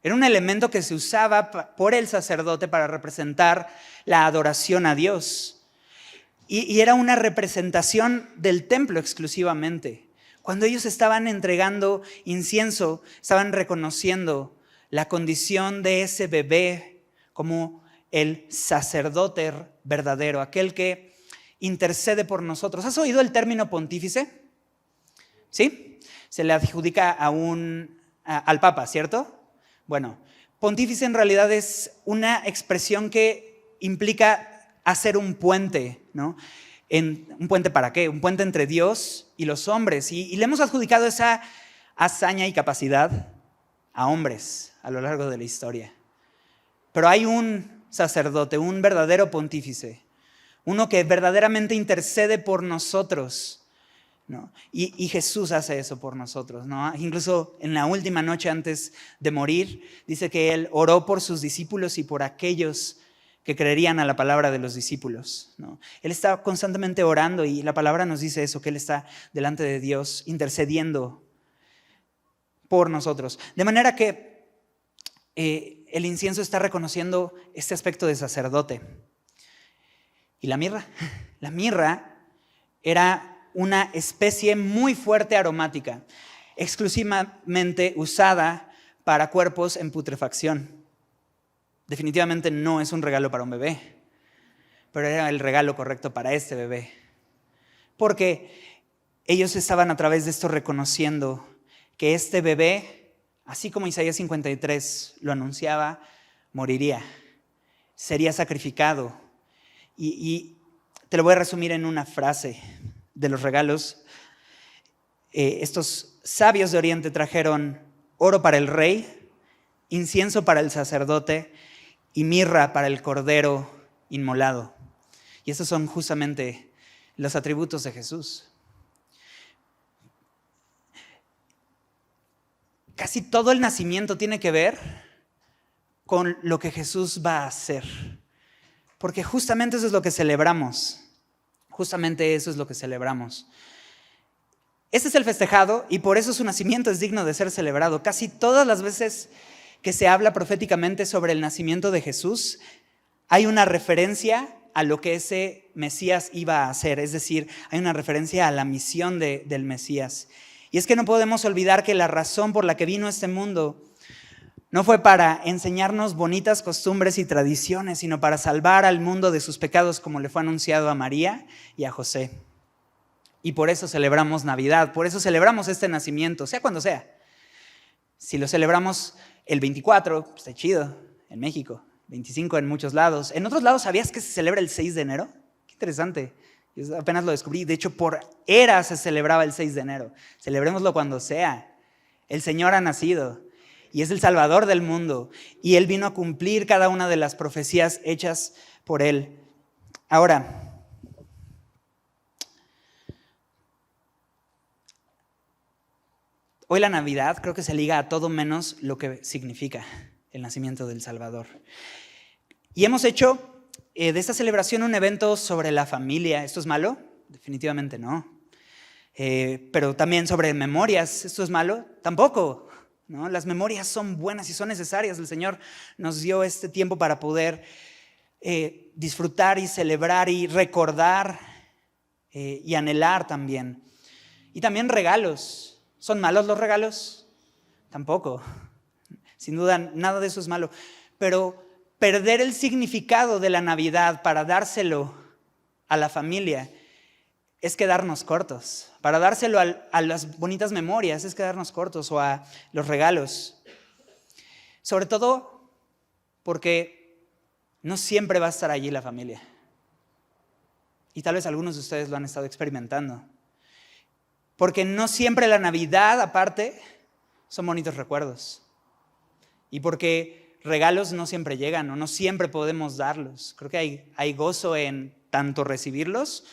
Era un elemento que se usaba por el sacerdote para representar la adoración a Dios. Y era una representación del templo exclusivamente. Cuando ellos estaban entregando incienso, estaban reconociendo la condición de ese bebé como el sacerdote verdadero, aquel que intercede por nosotros. ¿Has oído el término pontífice? ¿Sí? Se le adjudica al Papa, ¿cierto? Bueno, pontífice en realidad es una expresión que implica hacer un puente, ¿no? ¿Un puente para qué? Un puente entre Dios y los hombres. Y le hemos adjudicado esa hazaña y capacidad a hombres a lo largo de la historia. Pero hay un sacerdote, un verdadero pontífice, uno que verdaderamente intercede por nosotros, ¿no? Y Jesús hace eso por nosotros, ¿no? Incluso en la última noche antes de morir, dice que Él oró por sus discípulos y por aquellos que creerían a la palabra de los discípulos, ¿no? Él está constantemente orando y la palabra nos dice eso, que Él está delante de Dios intercediendo por nosotros. De manera que el incienso está reconociendo este aspecto de sacerdote. ¿Y la mirra? La mirra era una especie muy fuerte aromática, exclusivamente usada para cuerpos en putrefacción. Definitivamente no es un regalo para un bebé, pero era el regalo correcto para este bebé. porque ellos estaban a través de esto reconociendo que este bebé, así como Isaías 53 lo anunciaba, moriría, sería sacrificado. Y te lo voy a resumir en una frase de los regalos. Estos sabios de Oriente trajeron oro para el rey, incienso para el sacerdote y mirra para el cordero inmolado. Y estos son justamente los atributos de Jesús. Casi todo el nacimiento tiene que ver con lo que Jesús va a hacer. Porque justamente eso es lo que celebramos. Justamente eso es lo que celebramos. Este es el festejado y por eso su nacimiento es digno de ser celebrado. Casi todas las veces que se habla proféticamente sobre el nacimiento de Jesús, hay una referencia a lo que ese Mesías iba a hacer. Es decir, hay una referencia a la misión del Mesías. Y es que no podemos olvidar que la razón por la que vino a este mundo no fue para enseñarnos bonitas costumbres y tradiciones, sino para salvar al mundo de sus pecados, como le fue anunciado a María y a José. Y por eso celebramos Navidad, por eso celebramos este nacimiento, sea cuando sea. Si lo celebramos el 24, pues está chido, en México, 25 en muchos lados. En otros lados, ¿sabías que se celebra el 6 de enero? Qué interesante. Yo apenas lo descubrí. De hecho, por eras se celebraba el 6 de enero. Celebrémoslo cuando sea. El Señor ha nacido y es el Salvador del mundo. Y Él vino a cumplir cada una de las profecías hechas por Él. Ahora, hoy la Navidad creo que se liga a todo menos lo que significa el nacimiento del Salvador. Y hemos hecho de esta celebración un evento sobre la familia. ¿Esto es malo? Definitivamente no. Pero también sobre memorias. ¿Esto es malo? Tampoco, ¿no? Las memorias son buenas y son necesarias. El Señor nos dio este tiempo para poder disfrutar y celebrar y recordar y anhelar también. Y también regalos. ¿Son malos los regalos? Tampoco. Sin duda, nada de eso es malo. Pero perder el significado de la Navidad para dárselo a la familia es quedarnos cortos. Para dárselo a las bonitas memorias es quedarnos cortos, o a los regalos. Sobre todo porque no siempre va a estar allí la familia. Y tal vez algunos de ustedes lo han estado experimentando. Porque no siempre la Navidad, aparte, son bonitos recuerdos. Y porque regalos no siempre llegan o no siempre podemos darlos. Creo que hay gozo en tanto recibirlos,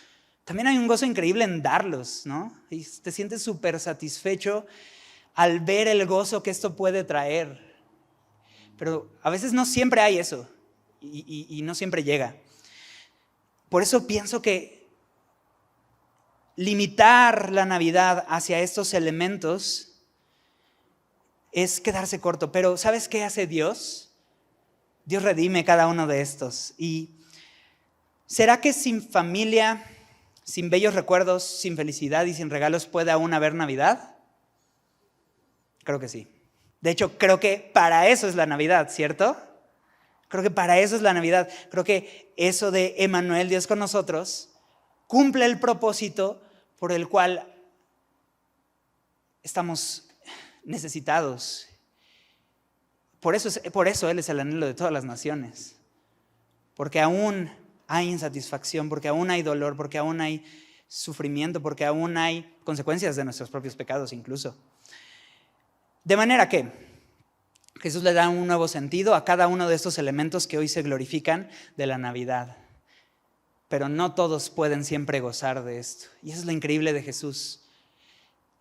también hay un gozo increíble en darlos, ¿no? Y te sientes súper satisfecho al ver el gozo que esto puede traer. Pero a veces no siempre hay eso y no siempre llega. Por eso pienso que limitar la Navidad hacia estos elementos es quedarse corto. Pero ¿sabes qué hace Dios? Dios redime cada uno de estos. ¿Y será que sin familia, sin bellos recuerdos, sin felicidad y sin regalos puede aún haber Navidad? Creo que sí. De hecho, creo que para eso es la Navidad, ¿cierto? Creo que para eso es la Navidad. Creo que eso de Emmanuel, Dios con nosotros, cumple el propósito por el cual estamos necesitados. Por eso Él es el anhelo de todas las naciones. Porque aún hay insatisfacción, porque aún hay dolor, porque aún hay sufrimiento, porque aún hay consecuencias de nuestros propios pecados incluso. De manera que Jesús le da un nuevo sentido a cada uno de estos elementos que hoy se glorifican de la Navidad. Pero no todos pueden siempre gozar de esto. Y eso es lo increíble de Jesús.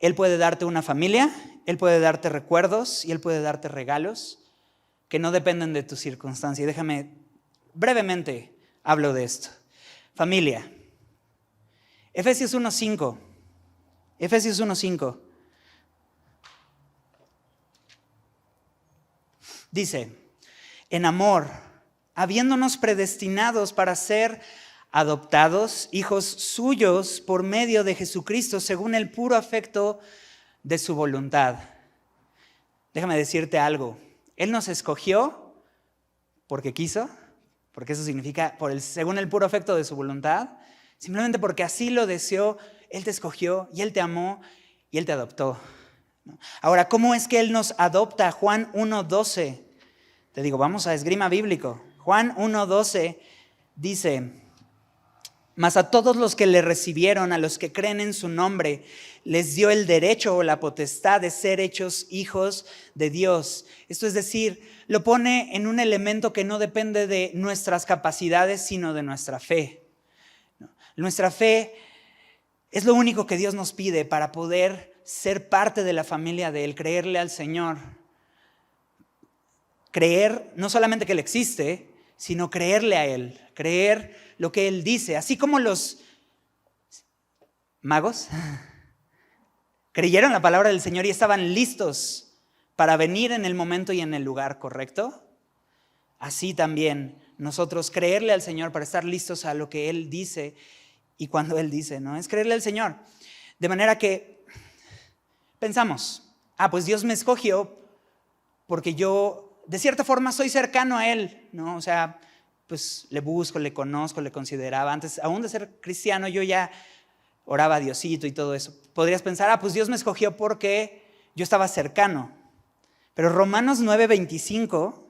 Él puede darte una familia, Él puede darte recuerdos y Él puede darte regalos que no dependen de tu circunstancia. Y déjame, brevemente hablo de esto. Familia. Efesios 1:5. Efesios 1:5. Dice, en amor, habiéndonos predestinados para ser adoptados, hijos suyos por medio de Jesucristo, según el puro afecto de su voluntad. Déjame decirte algo. Él nos escogió porque quiso, porque eso significa según el puro afecto de su voluntad, simplemente porque así lo deseó Él te escogió y Él te amó y Él te adoptó. Ahora, ¿cómo es que Él nos adopta? Juan 1:12. Te digo, vamos a esgrima bíblico. Juan 1:12 dice: mas a todos los que le recibieron, a los que creen en su nombre, les dio el derecho o la potestad de ser hechos hijos de Dios. Esto es decir, lo pone en un elemento que no depende de nuestras capacidades, sino de nuestra fe. Nuestra fe es lo único que Dios nos pide para poder ser parte de la familia de Él, creerle al Señor. Creer no solamente que Él existe, sino creerle a Él, creer lo que Él dice. Así como los magos creyeron la palabra del Señor y estaban listos para venir en el momento y en el lugar correcto, así también nosotros creerle al Señor para estar listos a lo que Él dice y cuando Él dice, ¿no? Es creerle al Señor. De manera que pensamos, pues Dios me escogió porque yo de cierta forma soy cercano a Él, ¿no? O sea, pues le busco, le conozco, le consideraba. Antes, aún de ser cristiano, yo ya oraba a Diosito y todo eso. Podrías pensar, pues Dios me escogió porque yo estaba cercano. Pero Romanos 9:25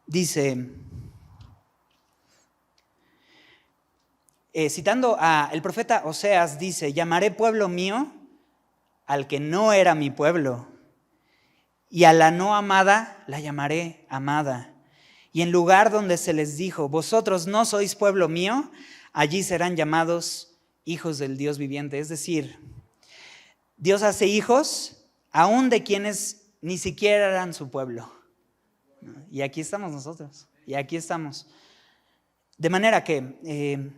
dice, citando al profeta Oseas, dice: llamaré pueblo mío al que no era mi pueblo, y a la no amada la llamaré amada. Y en lugar donde se les dijo: vosotros no sois pueblo mío, allí serán llamados hijos del Dios viviente. Es decir, Dios hace hijos aún de quienes ni siquiera eran su pueblo. Y aquí estamos nosotros, y aquí estamos. De manera que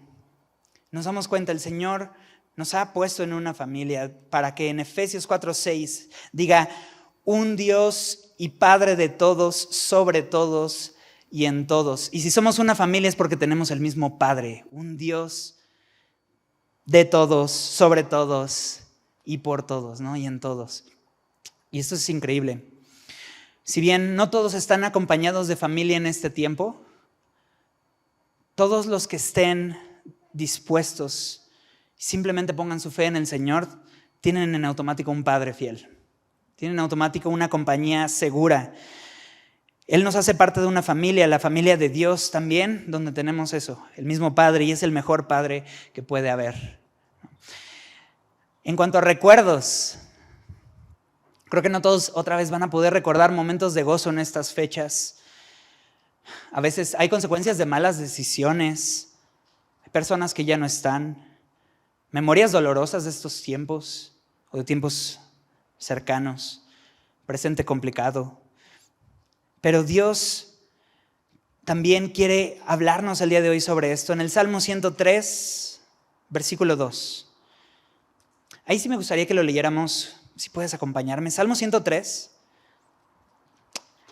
nos damos cuenta, el Señor nos ha puesto en una familia para que en Efesios 4:6 diga: un Dios y Padre de todos, sobre todos y en todos. Y si somos una familia es porque tenemos el mismo Padre, un Dios de todos, sobre todos y por todos, ¿no? Y en todos. Y esto es increíble. Si bien no todos están acompañados de familia en este tiempo, todos los que estén dispuestos, simplemente pongan su fe en el Señor, tienen en automático un Padre fiel. Tienen en automático una compañía segura. Él nos hace parte de una familia, la familia de Dios también, donde tenemos eso, el mismo Padre, y es el mejor Padre que puede haber. En cuanto a recuerdos, creo que no todos otra vez van a poder recordar momentos de gozo en estas fechas. A veces hay consecuencias de malas decisiones, hay personas que ya no están, memorias dolorosas de estos tiempos o de tiempos cercanos, presente complicado. Pero Dios también quiere hablarnos el día de hoy sobre esto. En el Salmo 103, versículo 2. Ahí sí me gustaría que lo leyéramos, si puedes acompañarme. Salmo 103,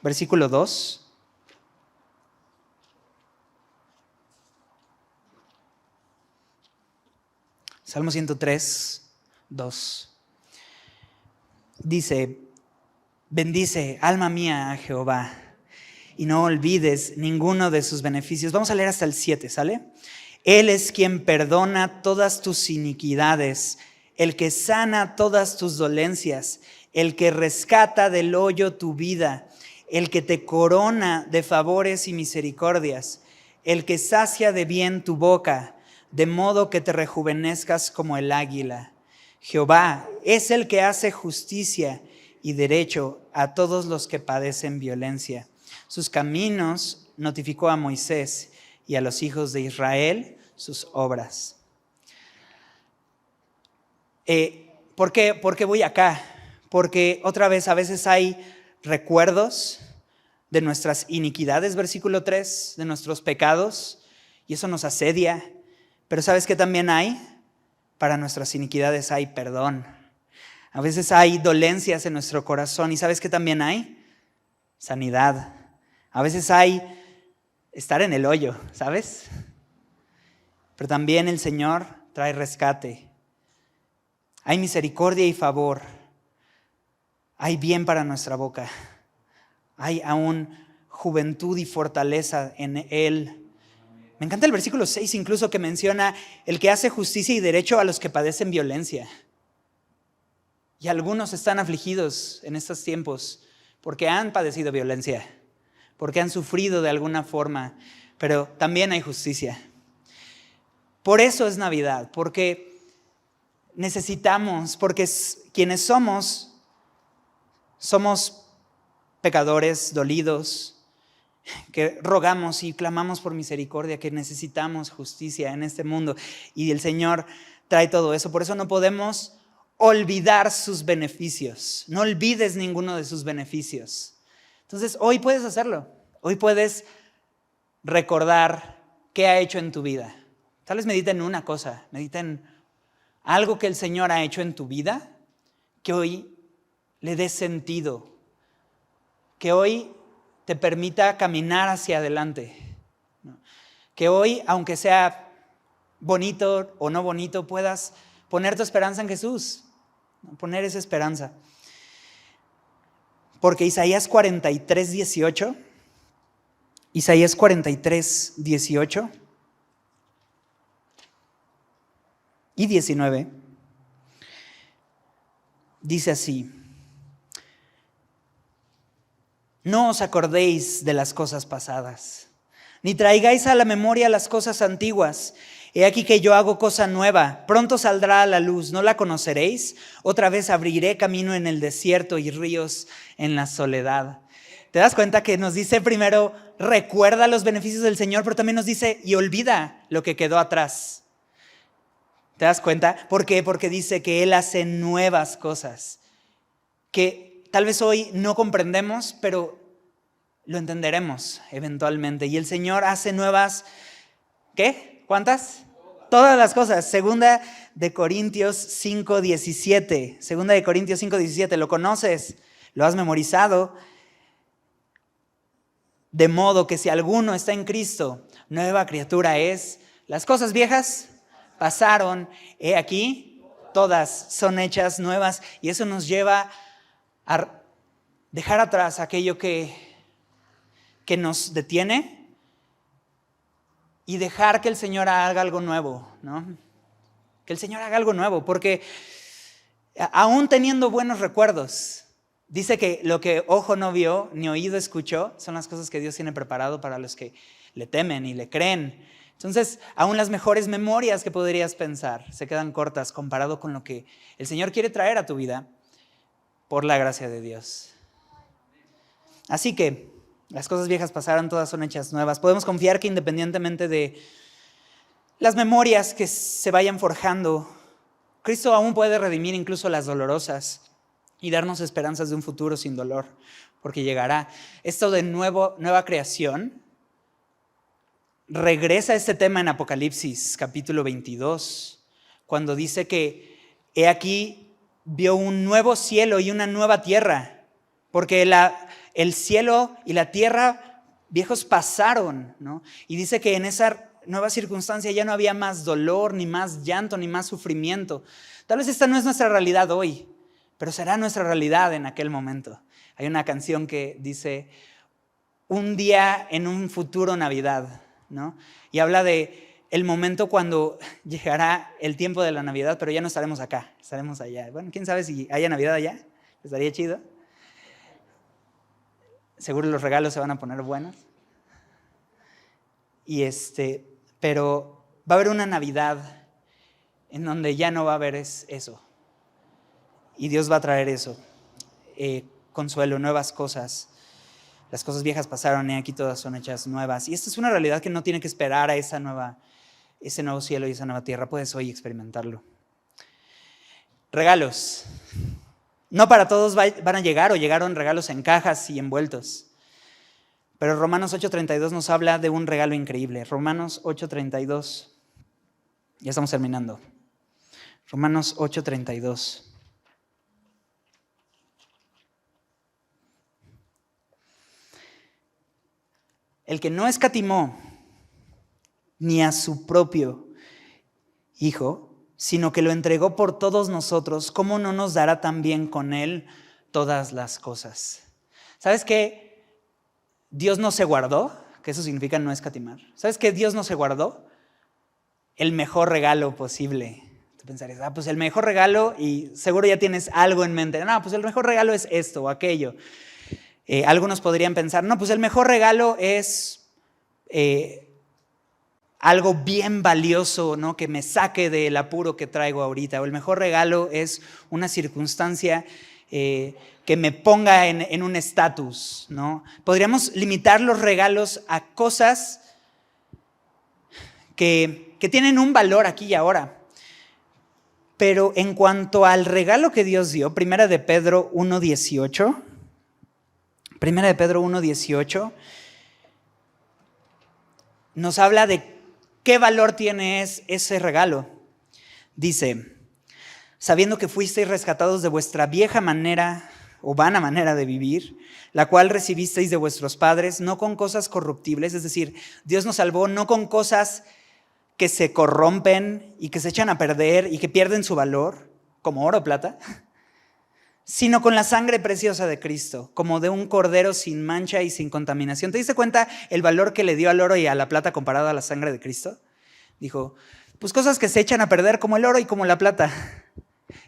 versículo 2. Salmo 103, 2. Dice: bendice, alma mía, a Jehová, y no olvides ninguno de sus beneficios. Vamos a leer hasta el 7, ¿sale? Él es quien perdona todas tus iniquidades, el que sana todas tus dolencias, el que rescata del hoyo tu vida, el que te corona de favores y misericordias, el que sacia de bien tu boca, de modo que te rejuvenezcas como el águila. Jehová es el que hace justicia y derecho a todos los que padecen violencia. Sus caminos notificó a Moisés, y a los hijos de Israel sus obras. ¿Por qué voy acá? Porque otra vez a veces hay recuerdos de nuestras iniquidades, versículo 3, de nuestros pecados, y eso nos asedia. Pero ¿sabes qué también hay? Para nuestras iniquidades hay perdón. A veces hay dolencias en nuestro corazón, y ¿sabes qué también hay? Sanidad. A veces hay estar en el hoyo, ¿sabes? Pero también el Señor trae rescate. Hay misericordia y favor. Hay bien para nuestra boca. Hay aún juventud y fortaleza en Él. Me encanta el versículo 6 incluso, que menciona el que hace justicia y derecho a los que padecen violencia. Y algunos están afligidos en estos tiempos porque han padecido violencia, porque han sufrido de alguna forma, pero también hay justicia. Por eso es Navidad, porque necesitamos, porque quienes somos pecadores dolidos, que rogamos y clamamos por misericordia, que necesitamos justicia en este mundo. Y el Señor trae todo eso. Por eso no podemos olvidar sus beneficios. No olvides ninguno de sus beneficios. Entonces, hoy puedes hacerlo. Hoy puedes recordar qué ha hecho en tu vida. Tal vez medita en una cosa, medita en algo que el Señor ha hecho en tu vida, que hoy le dé sentido, que hoy te permita caminar hacia adelante. Que hoy, aunque sea bonito o no bonito, puedas poner tu esperanza en Jesús, poner esa esperanza. Porque Isaías 43, 18 y 19 dice así: no os acordéis de las cosas pasadas, ni traigáis a la memoria las cosas antiguas. He aquí que yo hago cosa nueva, pronto saldrá a la luz, ¿no la conoceréis? Otra vez abriré camino en el desierto y ríos en la soledad. ¿Te das cuenta que nos dice primero, recuerda los beneficios del Señor, pero también nos dice, y olvida lo que quedó atrás? ¿Te das cuenta? ¿Por qué? Porque dice que Él hace nuevas cosas, que tal vez hoy no comprendemos, pero lo entenderemos eventualmente. Y el Señor hace nuevas, ¿qué? ¿Cuántas? Todas las cosas. Segunda de Corintios 5:17. Segunda de Corintios 5:17. ¿Lo conoces? ¿Lo has memorizado? De modo que si alguno está en Cristo, nueva criatura es. Las cosas viejas pasaron. He aquí, todas son hechas nuevas. Y eso nos lleva a dejar atrás aquello que nos detiene y dejar que el Señor haga algo nuevo, ¿no? Que el Señor haga algo nuevo, porque aún teniendo buenos recuerdos, dice que lo que ojo no vio ni oído escuchó son las cosas que Dios tiene preparado para los que le temen y le creen. Entonces, aún las mejores memorias que podrías pensar se quedan cortas comparado con lo que el Señor quiere traer a tu vida por la gracia de Dios. Así que las cosas viejas pasaron, todas son hechas nuevas. Podemos confiar que independientemente de las memorias que se vayan forjando, Cristo aún puede redimir incluso las dolorosas y darnos esperanzas de un futuro sin dolor, porque llegará. Esto de nueva creación regresa a este tema en Apocalipsis capítulo 22, cuando dice que he aquí vio un nuevo cielo y una nueva tierra, porque el cielo y la tierra viejos pasaron, ¿no? Y dice que en esa nueva circunstancia ya no había más dolor, ni más llanto, ni más sufrimiento. Tal vez esta no es nuestra realidad hoy, pero será nuestra realidad en aquel momento. Hay una canción que dice, un día en un futuro Navidad, ¿no? Y habla de el momento cuando llegará el tiempo de la Navidad, pero ya no estaremos acá, estaremos allá. Bueno, quién sabe si haya Navidad allá, estaría chido. Seguro los regalos se van a poner buenos. Pero va a haber una Navidad en donde ya no va a haber eso. Y Dios va a traer eso, consuelo, nuevas cosas. Las cosas viejas pasaron y aquí todas son hechas nuevas. Y esta es una realidad que no tiene que esperar a ese nuevo cielo y esa nueva tierra. Puedes hoy experimentarlo. Regalos. No para todos van a llegar o llegaron regalos en cajas y envueltos. Pero Romanos 8:32 nos habla de un regalo increíble. Romanos 8:32. Ya estamos terminando. Romanos 8:32. El que no escatimó ni a su propio Hijo, sino que lo entregó por todos nosotros, ¿cómo no nos dará también con Él todas las cosas? ¿Sabes qué? Dios no se guardó que eso significa no escatimar? ¿Sabes que Dios no se guardó? El mejor regalo posible. Tú pensarías, pues el mejor regalo, y seguro ya tienes algo en mente. No, pues el mejor regalo es esto o aquello. Algunos podrían pensar, no, pues el mejor regalo es algo bien valioso, ¿no? Que me saque del apuro que traigo ahorita. O el mejor regalo es una circunstancia que me ponga en un estatus, ¿no? Podríamos limitar los regalos a cosas que tienen un valor aquí y ahora. Pero en cuanto al regalo que Dios dio, Primera de Pedro 1:18, nos habla de qué valor tiene ese regalo. Dice, sabiendo que fuisteis rescatados de vuestra vieja manera o vana manera de vivir, la cual recibisteis de vuestros padres, no con cosas corruptibles, es decir, Dios nos salvó no con cosas que se corrompen y que se echan a perder y que pierden su valor, como oro o plata, sino con la sangre preciosa de Cristo, como de un cordero sin mancha y sin contaminación. ¿Te diste cuenta el valor que le dio al oro y a la plata comparado a la sangre de Cristo? Dijo, pues cosas que se echan a perder como el oro y como la plata.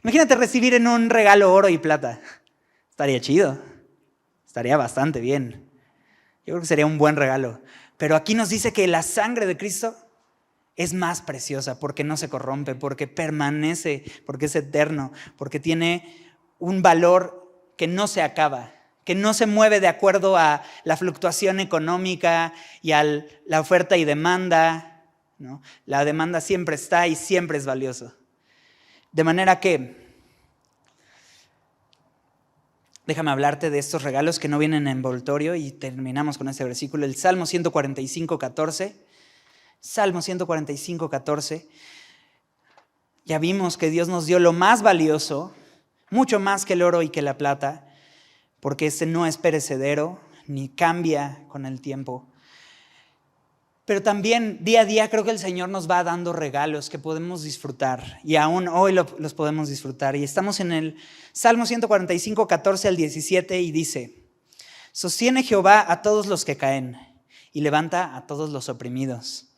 Imagínate recibir en un regalo oro y plata. Estaría chido, estaría bastante bien. Yo creo que sería un buen regalo. Pero aquí nos dice que la sangre de Cristo es más preciosa porque no se corrompe, porque permanece, porque es eterno, porque tiene un valor que no se acaba, que no se mueve de acuerdo a la fluctuación económica y a la oferta y demanda, ¿no? La demanda siempre está y siempre es valioso. De manera que, déjame hablarte de estos regalos que no vienen en envoltorio y terminamos con este versículo, el Salmo 145:14. Salmo 145:14. Ya vimos que Dios nos dio lo más valioso, mucho más que el oro y que la plata, porque este no es perecedero ni cambia con el tiempo. Pero también día a día creo que el Señor nos va dando regalos que podemos disfrutar y aún hoy los podemos disfrutar. Y estamos en el Salmo 145:14-17 y dice, sostiene Jehová a todos los que caen y levanta a todos los oprimidos.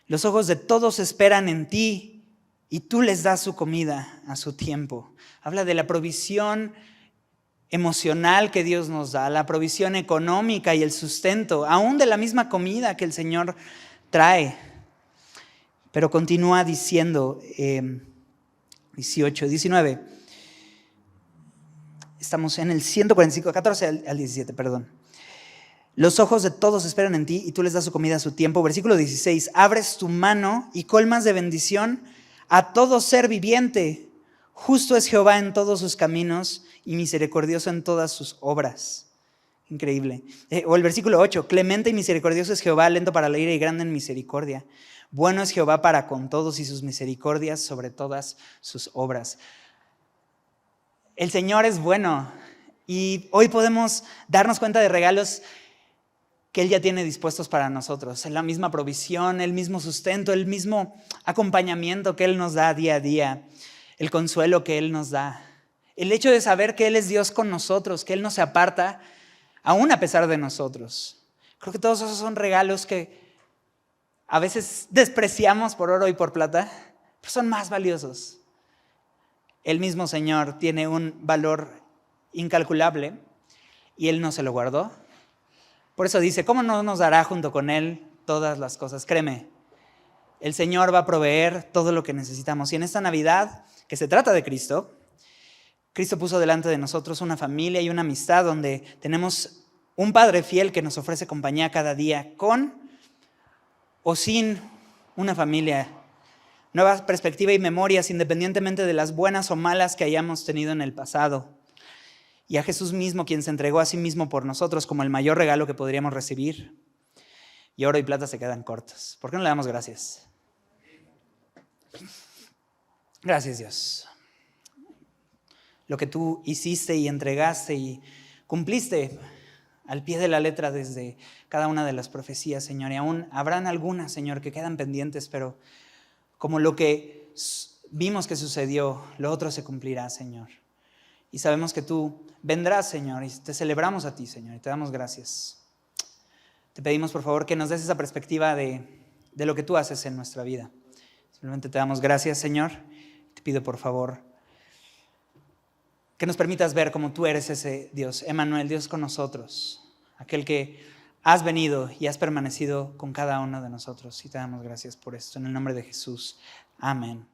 Los ojos de todos esperan en ti y tú les das su comida a su tiempo. Habla de la provisión emocional que Dios nos da, la provisión económica y el sustento, aún de la misma comida que el Señor trae. Pero continúa diciendo, 19. Estamos en el 145, 14-17, perdón. Los ojos de todos esperan en ti y tú les das su comida a su tiempo. Versículo 16, abres tu mano y colmas de bendición a todo ser viviente. Justo es Jehová en todos sus caminos y misericordioso en todas sus obras. Increíble. O el versículo 8, clemente y misericordioso es Jehová, lento para la ira y grande en misericordia. Bueno es Jehová para con todos y sus misericordias sobre todas sus obras. El Señor es bueno y hoy podemos darnos cuenta de regalos que Él ya tiene dispuestos para nosotros. La misma provisión, el mismo sustento, el mismo acompañamiento que Él nos da día a día, el consuelo que Él nos da. El hecho de saber que Él es Dios con nosotros, que Él no se aparta, aún a pesar de nosotros. Creo que todos esos son regalos que a veces despreciamos por oro y por plata, pero son más valiosos. El mismo Señor tiene un valor incalculable y Él no se lo guardó. Por eso dice, ¿cómo no nos dará junto con Él todas las cosas? Créeme, el Señor va a proveer todo lo que necesitamos. Y en esta Navidad, que se trata de Cristo, Cristo puso delante de nosotros una familia y una amistad donde tenemos un Padre fiel que nos ofrece compañía cada día, con o sin una familia. Nueva perspectiva y memorias independientemente de las buenas o malas que hayamos tenido en el pasado. Y a Jesús mismo, quien se entregó a sí mismo por nosotros como el mayor regalo que podríamos recibir. Y oro y plata se quedan cortos. ¿Por qué no le damos gracias? Gracias, Dios. Lo que tú hiciste y entregaste y cumpliste al pie de la letra desde cada una de las profecías, Señor. Y aún habrán algunas, Señor, que quedan pendientes, pero como lo que vimos que sucedió, lo otro se cumplirá, Señor. Y sabemos que tú vendrás, Señor, y te celebramos a ti, Señor, y te damos gracias. Te pedimos, por favor, que nos des esa perspectiva de lo que tú haces en nuestra vida. Simplemente te damos gracias, Señor. Te pido, por favor, que nos permitas ver cómo tú eres ese Dios, Emmanuel, Dios con nosotros, aquel que has venido y has permanecido con cada uno de nosotros. Y te damos gracias por esto. En el nombre de Jesús. Amén.